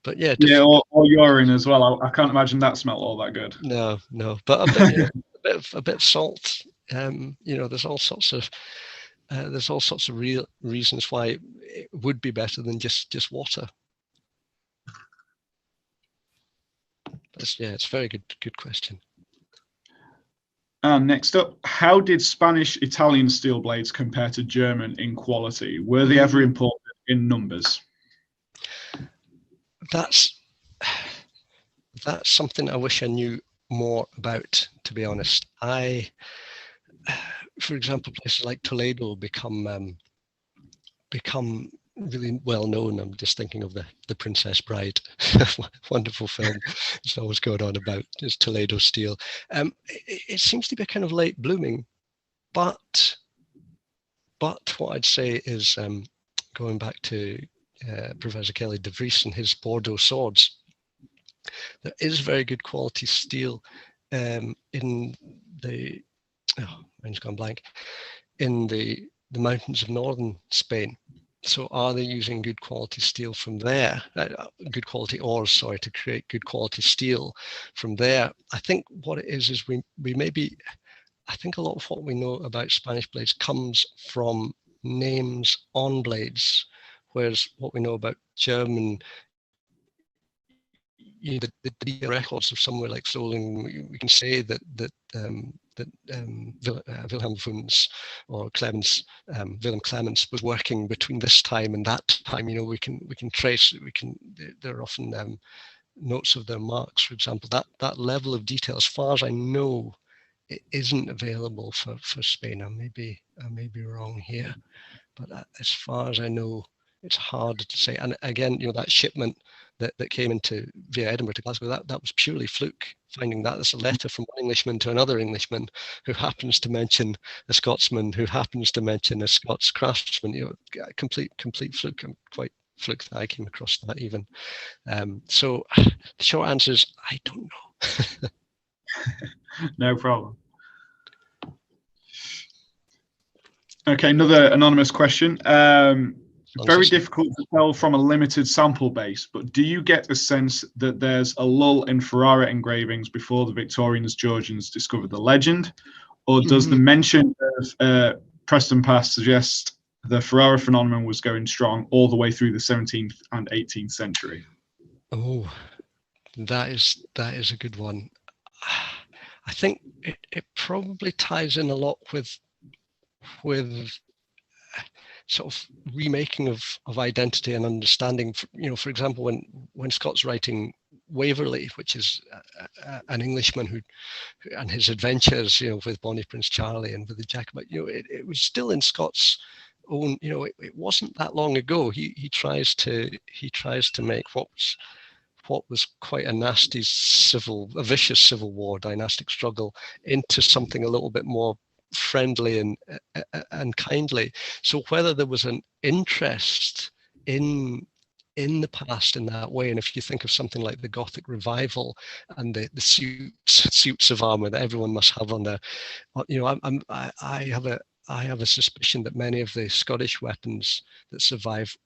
But yeah, Yeah, different. or urine as well. I can't imagine that smelled all that good. No, but a bit, a bit of salt. There's all sorts of real reasons why it would be better than just water. It's a very good question. And next up, how did Spanish Italian steel blades compare to German in quality? Were they ever imported in numbers? That's something I wish I knew more about, to be honest. For example, places like Toledo become really well known. I'm just thinking of the Princess Bride, wonderful film. It's always going on about is Toledo steel. It seems to be kind of late blooming, but what I'd say is going back to Professor Kelly de Vries and his Bordeaux swords. There is very good quality steel in the mine's gone blank, in the mountains of northern Spain. So are they using good quality steel from there, good quality ores, sorry, to create good quality steel from there? I think what it is we maybe, I think a lot of what we know about Spanish blades comes from names on blades, whereas what we know about German, the records of somewhere like Solingen, we can say that Wilhelm Wundt or Clemens, Wilhelm Clemens was working between this time and that time. We can trace. There are often notes of their marks, for example. That level of detail, as far as I know, it isn't available for Spain. I may be wrong here, but as far as I know, it's hard to say. And again, that shipment that came into via Edinburgh to Glasgow, that was purely fluke. Finding that's a letter from one Englishman to another Englishman who happens to mention a Scotsman, who happens to mention a Scots craftsman. Complete fluke. I'm quite fluke that I came across that even. So the short answer is I don't know. No problem. Okay, another anonymous question. Very difficult to tell from a limited sample base, but do you get the sense that there's a lull in Ferrara engravings before the Victorians, Georgians discovered the legend? Or does the mention of Preston Pass suggest the Ferrara phenomenon was going strong all the way through the 17th and 18th century? Oh, that is a good one. I think it probably ties in a lot with sort of remaking of identity and understanding. For example, when Scott's writing Waverley, which is an Englishman who and his adventures, with Bonnie Prince Charlie and with the Jacobite, it was still in Scott's own. It wasn't that long ago. He tries to make what was quite a nasty a vicious civil war, dynastic struggle, into something a little bit more friendly and kindly. So whether there was an interest in the past in that way, and if you think of something like the Gothic revival and the suits of armor that everyone must have on their, I have a suspicion that many of the Scottish weapons that survived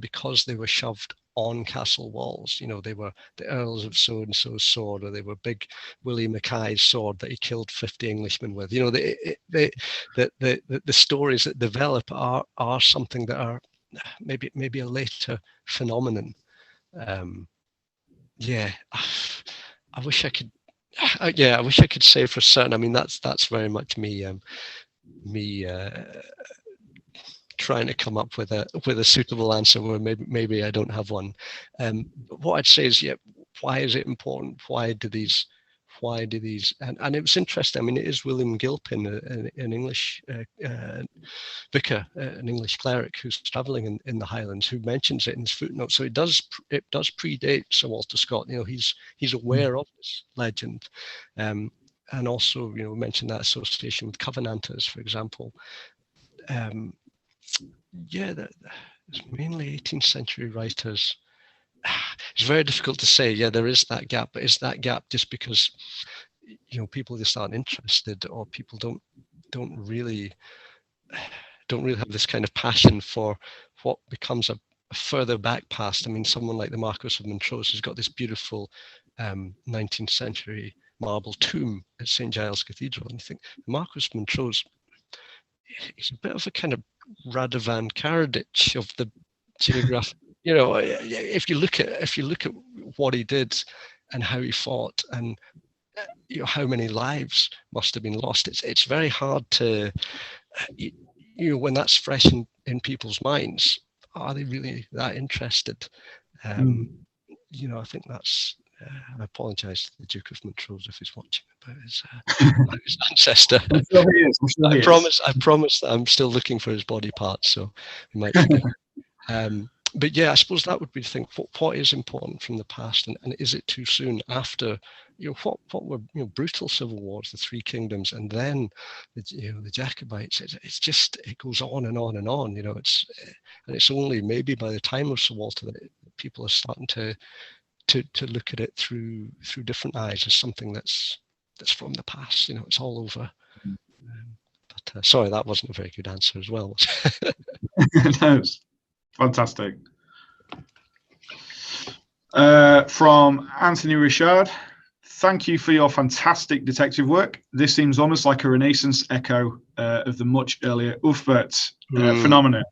because they were shoved on castle walls. They were the Earls of so-and-so's sword, or they were big Willie Mackay's sword that he killed 50 Englishmen with. The stories that develop are something that are maybe a later phenomenon. I wish I could. I wish I could say for certain. I mean, that's very much me trying to come up with a suitable answer where maybe I don't have one. But what I'd say is, why is it important? Why do these? And it was interesting. I mean, it is William Gilpin, an English vicar, an English cleric who's traveling in the Highlands, who mentions it in his footnote. So it does predate Sir Walter Scott. He's aware of this legend, and also mentioned that association with Covenanters, for example. It's mainly 18th century writers. It's very difficult to say. There is that gap, but is that gap just because people just aren't interested, or people don't really have this kind of passion for what becomes a further back past, I mean, someone like the Marquis of Montrose has got this beautiful 19th century marble tomb at St. Giles Cathedral. And you think the Marquis of Montrose, he's a bit of a kind of Radovan Karadzic of the geographic. If you look at what he did and how he fought, and how many lives must have been lost, it's very hard to, when that's fresh in people's minds, are they really that interested? I think that's. I apologise to the Duke of Montrose if he's watching about his ancestor. I'm sure he is. I promise that I'm still looking for his body parts, so we might forget. But yeah, I suppose that would be the thing. What is important from the past, and is it too soon after? What were brutal civil wars, the Three Kingdoms, and then the Jacobites. It goes on and on and on. It's only maybe by the time of Sir Walter that people are starting to look at it through different eyes as something that's from the past. It's all over. But sorry, that wasn't a very good answer as well. No, it's fantastic. From Anthony Richard, thank you for your fantastic detective work. This seems almost like a Renaissance echo of the much earlier Uthbert phenomenon.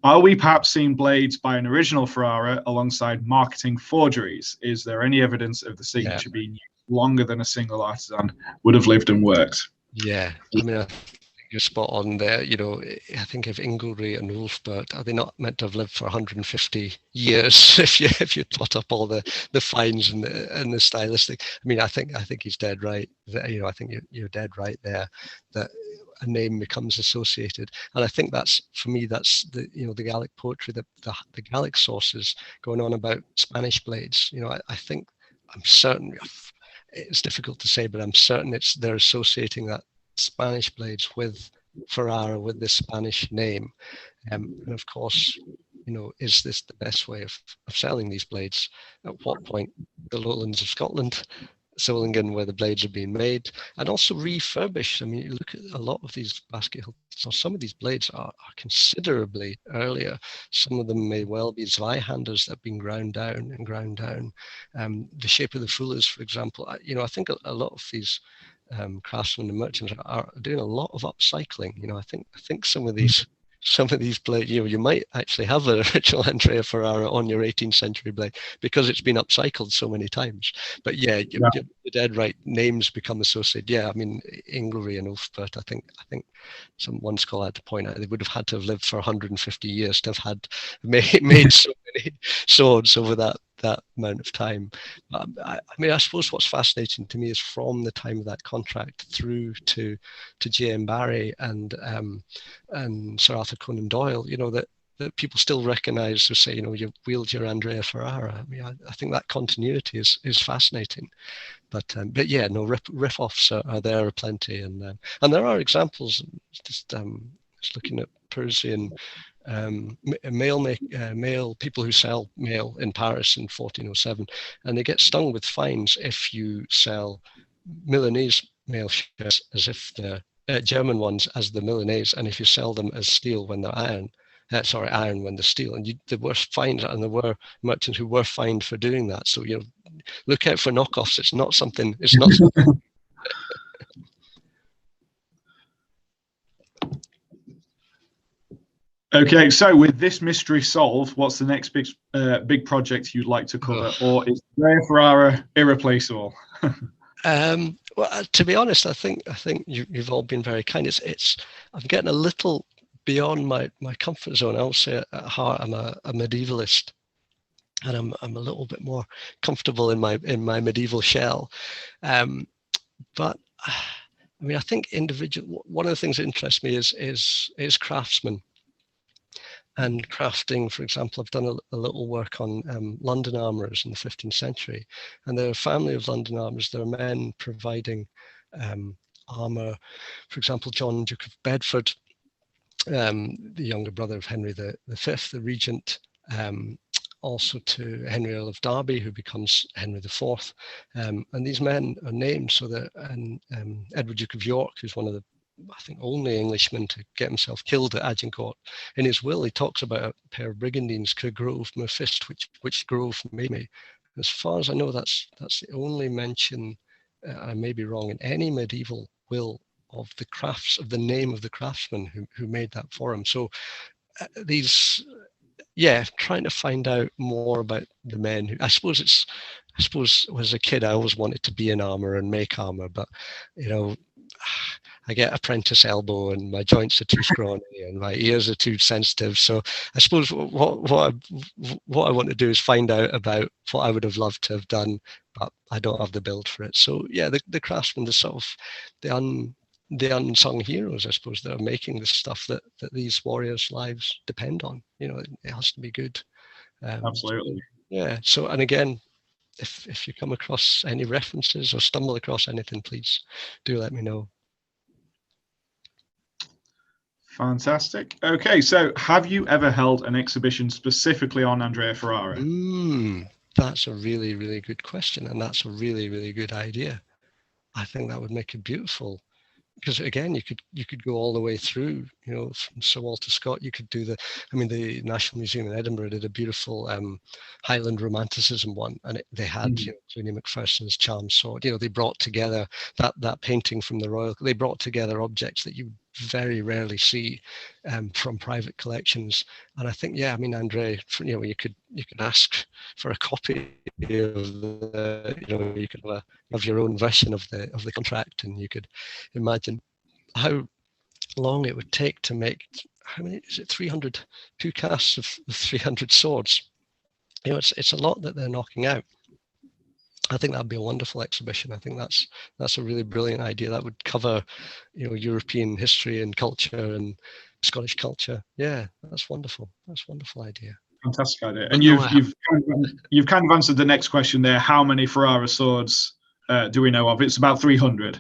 Are we perhaps seeing blades by an original Ferrara alongside marketing forgeries? Is there any evidence of the signature being used longer than a single artisan would have lived and worked? Yeah, I mean, I think you're spot on there. I think if Inglery and Ulfbert, are they not meant to have lived for 150 years if you tot up all the fines and the stylistic? I mean, I think he's dead right. I think you're dead right there, that a name becomes associated. And I think that's, for me, that's the Gallic poetry, the Gallic sources going on about Spanish blades. I think, I'm certain, it's difficult to say, but I'm certain they're associating that Spanish blades with Ferrara, with this Spanish name. And of course, is this the best way of selling these blades? At what point the lowlands of Scotland, Solingen, where the blades are being made, and also refurbished. I mean, you look at a lot of these basket hilts, so some of these blades are considerably earlier. Some of them may well be Zweihanders that have been ground down. The shape of the fullers, for example, I think a lot of these craftsmen and merchants are doing a lot of upcycling. I think some of these blades, you might actually have the original Andrea Ferrara on your 18th century blade because it's been upcycled so many times. But you're dead right. Names become associated. Yeah, I mean, Inglery and Ulfbert, I think one scholar had to point out they would have had to have lived for 150 years to have had made so many swords over that amount of time. I mean, I suppose what's fascinating to me is from the time of that contract through to J.M. Barrie and Sir Arthur Conan Doyle, that people still recognise or say, you wield your Andrea Ferrara. I mean, I think that continuity is fascinating. But yeah, no, riff-offs are there plenty, and there are examples. Just looking at Persian male people who sell mail in Paris in 1407, and they get stung with fines if you sell Milanese mail shirts as if they're German ones as the Milanese, and if you sell them as steel when they're iron when they're steel. And there were fines, and there were merchants who were fined for doing that. So look out for knockoffs. It's not something. Okay, so with this mystery solved, what's the next big project you'd like to cover, or is Andrea Ferrara irreplaceable? Well, to be honest, I think you've all been very kind. I'm getting a little beyond my comfort zone. I would say at heart I'm a medievalist, and I'm a little bit more comfortable in my medieval shell. But I mean, I think one of the things that interests me is craftsmen. And crafting, for example, I've done a little work on London armourers in the 15th century. And they're a family of London armourers. There are men providing armour. For example, John, Duke of Bedford, the younger brother of Henry V, the regent, also to Henry Earl of Derby, who becomes Henry IV. And these men are named so that, and Edward, Duke of York, who's one of the I think, only Englishman to get himself killed at Agincourt. In his will, he talks about a pair of brigandines, "Que grove me fist," which grove made me. As far as I know, that's the only mention, I may be wrong, in any medieval will of the crafts, of the name of the craftsman who made that for him. So these, yeah, trying to find out more about the men who, I suppose as a kid, I always wanted to be an armour and make armour, but you know, I get apprentice elbow and my joints are too scrawny and my ears are too sensitive. So I suppose what I want to do is find out about what I would have loved to have done, but I don't have the build for it. So yeah, the craftsmen, the sort of the unsung heroes, I suppose, that are making the stuff that these warriors' lives depend on. You know, it has to be good. Absolutely. Yeah. So, and again, if you come across any references or stumble across anything, please do let me know. Fantastic. Okay, so have you ever held an exhibition specifically on Andrea Ferrara? That's a really, really good question, and that's a really, really good idea. I think that would make it beautiful. Because again, you could go all the way through, you know, from Sir Walter Scott. You could do the National Museum in Edinburgh did a beautiful Highland Romanticism one, and they had you know, Cluny Macpherson's charm sword. You know, they brought together that painting from the Royal. They brought together objects that you very rarely see from private collections. And I think, yeah, I mean, Andre, you know, you could ask for a copy of the, you know, you could have your own version of the contract, and you could imagine how long it would take to make, how many is it, 300, 2 casts of 300 swords. You know, it's a lot that they're knocking out. I think that'd be a wonderful exhibition. I think that's a really brilliant idea. That would cover, you know, European history and culture and Scottish culture. Yeah, that's wonderful. That's a wonderful idea. Fantastic idea. And you've kind of answered the next question there. How many Ferrara swords do we know of? It's about 300.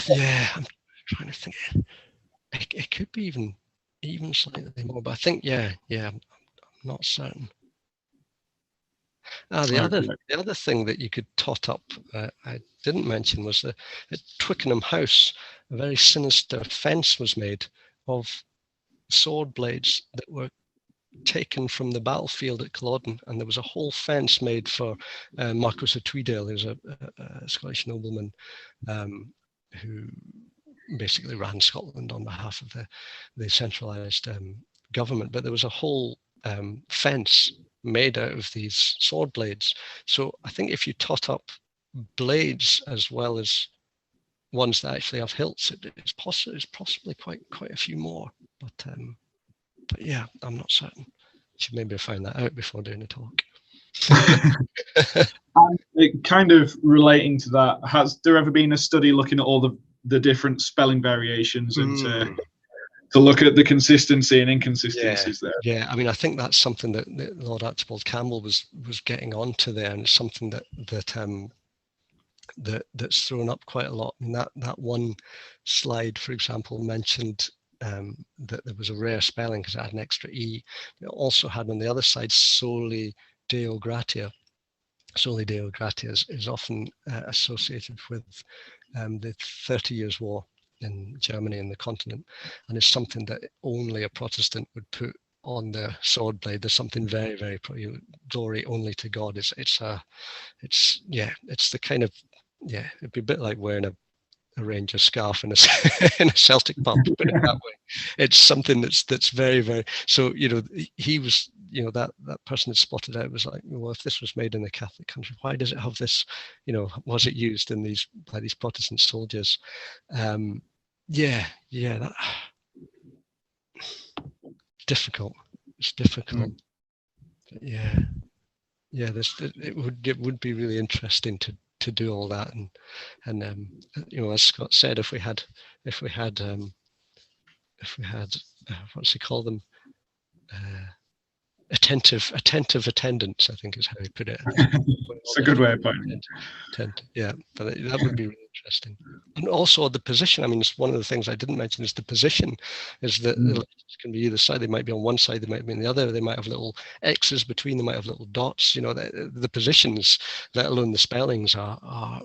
Yeah, I'm trying to think. It could be even slightly more, but I think yeah, I'm not certain. The other thing that you could tot up, I didn't mention, was at Twickenham House, a very sinister fence was made of sword blades that were taken from the battlefield at Culloden, and there was a whole fence made for Marquis of Tweedale, who's a Scottish nobleman who basically ran Scotland on behalf of the centralised government. But there was a whole fence made out of these sword blades. So I think if you tot up blades as well as ones that actually have hilts, it's possibly quite a few more. But yeah, I'm not certain. Should maybe find that out before doing a talk. And kind of relating to that, has there ever been a study looking at all the different spelling variations and to look at the consistency and inconsistencies there? Yeah, I mean, I think that's something that Lord Archibald Campbell was getting onto there, and it's something that's thrown up quite a lot. I mean, that one slide, for example, mentioned that there was a rare spelling because it had an extra E. It also had on the other side Soli Deo Gratia. Soli Deo Gratia is often associated with the 30 Years' War in Germany and the continent, and it's something that only a Protestant would put on their sword blade. There's something very, very glory only to God. It's the kind of, yeah, it'd be a bit like wearing a Ranger scarf in a Celtic pub, put it that way. It's something that's very, very, so, you know, he was, you know, that person had spotted out, was like, well, if this was made in a Catholic country, why does it have this, you know, was it used in by these Protestant soldiers? That difficult. It's difficult. Yeah, it would be really interesting to do all that, and you know, as Scott said, if we had what's he call them, attentive attendance, I think is how he put it. It's a good way of putting it. Yeah, but that would be really interesting. And also the position. I mean, it's one of the things I didn't mention is the position. Is that the letters can be either side. They might be on one side. They might be on the other. They might have little X's between. They might have little dots. You know, the positions, let alone the spellings, are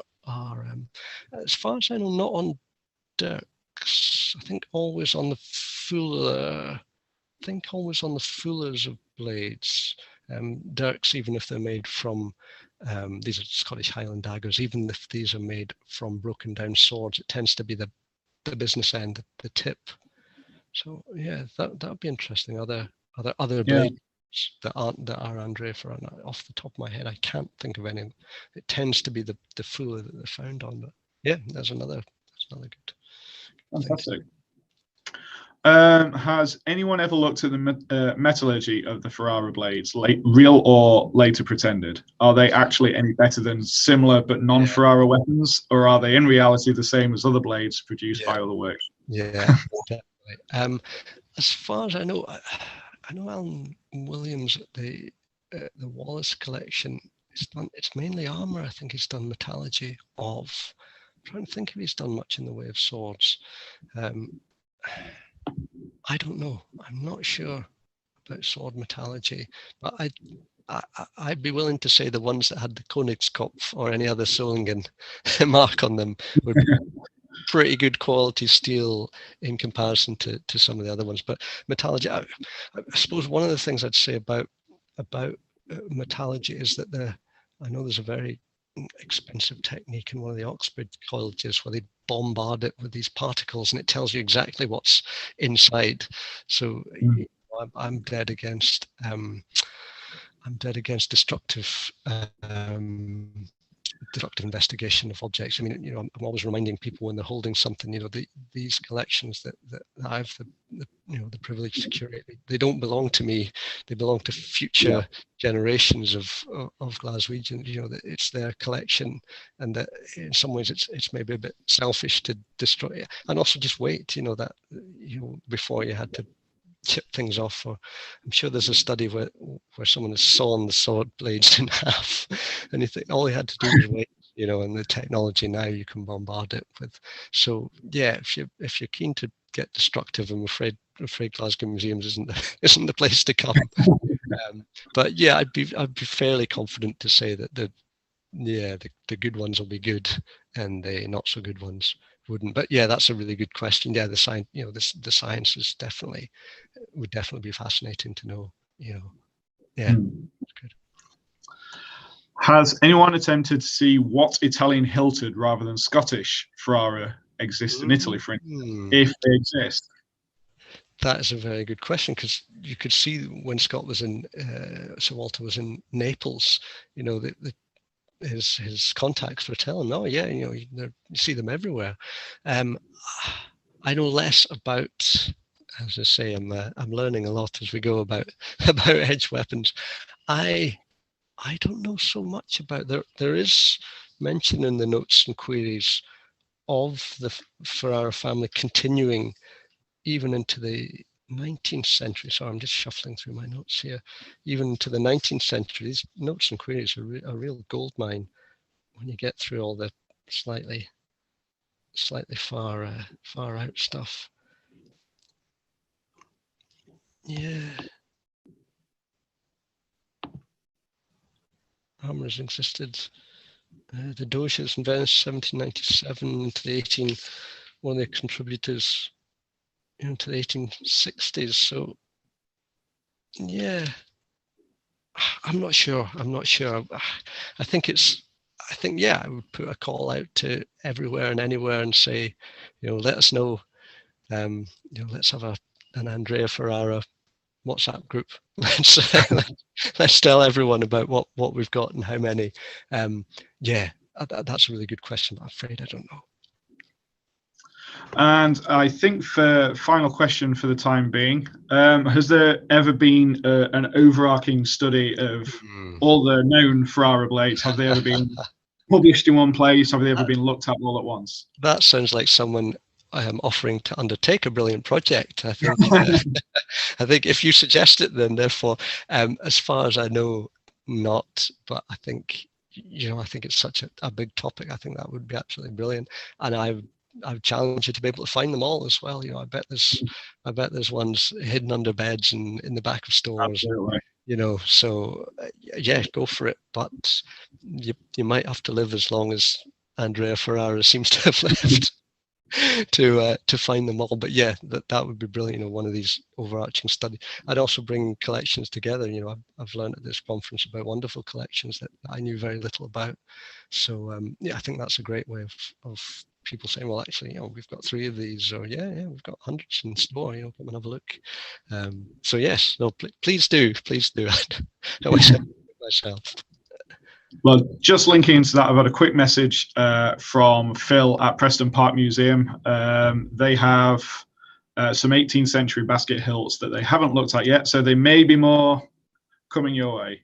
as far as I know, not on dirt. Dirks, I think always on the fuller. I think always on the fullers of blades. Dirks, even if they're made from, these are Scottish Highland daggers, even if these are made from broken down swords, it tends to be the business end, the tip. So yeah, that would be interesting. Other blades that are Andrea Ferrara. Off the top of my head, I can't think of any. It tends to be the fuller that they're found on. But yeah, that's another good. Fantastic. Has anyone ever looked at the metallurgy of the Ferrara blades, real or later pretended? Are they actually any better than similar but non-Ferrara weapons, or are they in reality the same as other blades produced by other works? Yeah, definitely. As far as I know Alan Williams at the Wallace collection. It's mainly armour. I think he's done metallurgy of. I'm trying to think if he's done much in the way of swords. I don't know. I'm not sure about sword metallurgy, but I'd be willing to say the ones that had the Königskopf or any other Solingen mark on them would be pretty good quality steel in comparison to some of the other ones. But metallurgy, I suppose one of the things I'd say about metallurgy is that I know there's a very expensive technique in one of the Oxford colleges where they bombard it with these particles and it tells you exactly what's inside. So I'm dead against destructive investigation of objects. I mean, I'm always reminding people when they're holding something, these collections that I have the privilege to curate, they don't belong to me. They belong to future generations of Glaswegians. That it's their collection, and that in some ways it's maybe a bit selfish to destroy it, and also just wait. Before you had to chip things off. Or I'm sure there's a study where someone has sawn the sword blades in half, and you think all he had to do was wait. And the technology now you can bombard it with. So yeah, if you're keen to get destructive, I'm afraid Glasgow Museums isn't the place to come. But yeah, I'd be fairly confident to say that the good ones will be good, and the not so good ones wouldn't. But yeah, that's a really good question. Yeah, the science, the science would definitely be fascinating to know. Yeah, that's good. Has anyone attempted to see what Italian hilted rather than Scottish Ferrara exist in Italy, for instance, if they exist? That is a very good question, because you could see when Scott was in, Sir Walter was in Naples, his contacts were telling him, oh yeah, you see them everywhere. I know less about, as I say, I'm learning a lot as we go about edge weapons. I don't know so much about there is mention in the notes and queries of the Ferrara family continuing even into the 19th century. So I'm just shuffling through my notes here. Even into the 19th century, these notes and queries are a real gold mine when you get through all the slightly far out stuff. Yeah. Armours existed. The Doges in Venice, 1797 to the one of the contributors into the 1860s. So yeah, I'm not sure. I think I would put a call out to everywhere and anywhere and say, let us know. Let's have an Andrea Ferrara WhatsApp group. Let's tell everyone about what we've got and how many. That's a really good question, but I'm afraid I don't know. And I think for final question for the time being, has there ever been an overarching study of all the known Ferrara blades? Have they ever been published in one place? Have they ever been looked at all at once? That sounds like someone offering to undertake a brilliant project. I think I think if you suggest it, then therefore, as far as I know, not. But I think I think it's such a big topic. I think that would be absolutely brilliant, and I would challenge you to be able to find them all as well. I bet there's ones hidden under beds and in the back of stores. Absolutely. So yeah, go for it. But you might have to live as long as Andrea Ferrara seems to have lived. to find them all. But yeah, that would be brilliant. One of these overarching studies. I'd also bring collections together. I've learned at this conference about wonderful collections that I knew very little about. So yeah, I think that's a great way of people saying, well, actually, we've got 3 of these, or yeah, we've got hundreds in store. Come and have a look. So yes, no, please do. I wish I could myself. Well, just linking into that, I've had a quick message from Phil at Preston Park Museum. They have some 18th century basket hilts that they haven't looked at yet, so there may be more coming your way.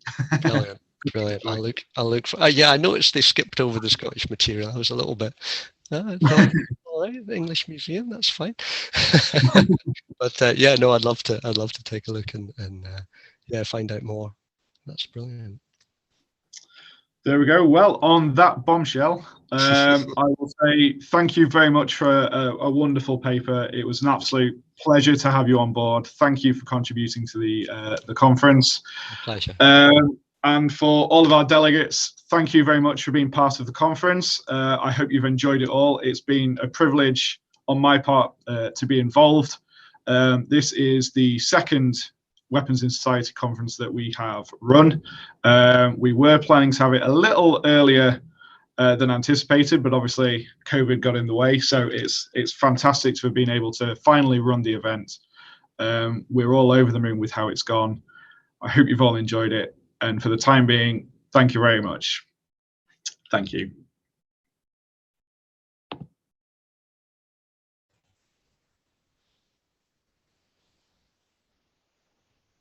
Brilliant. I'll look for. Yeah, I noticed they skipped over the Scottish material. I was a little bit. I thought, all right, the English Museum, that's fine. But yeah, no, I'd love to take a look and yeah, find out more. That's brilliant. There we go. Well, on that bombshell, I will say thank you very much for a wonderful paper. It was an absolute pleasure to have you on board. Thank you for contributing to the conference. My pleasure. And for all of our delegates, thank you very much for being part of the conference. I hope you've enjoyed it all. It's been a privilege on my part to be involved. This is the second Weapons in Society conference that we have run. We were planning to have it a little earlier than anticipated, but obviously COVID got in the way. So it's fantastic to have been able to finally run the event. We're all over the moon with how it's gone. I hope you've all enjoyed it. And for the time being, thank you very much. Thank you.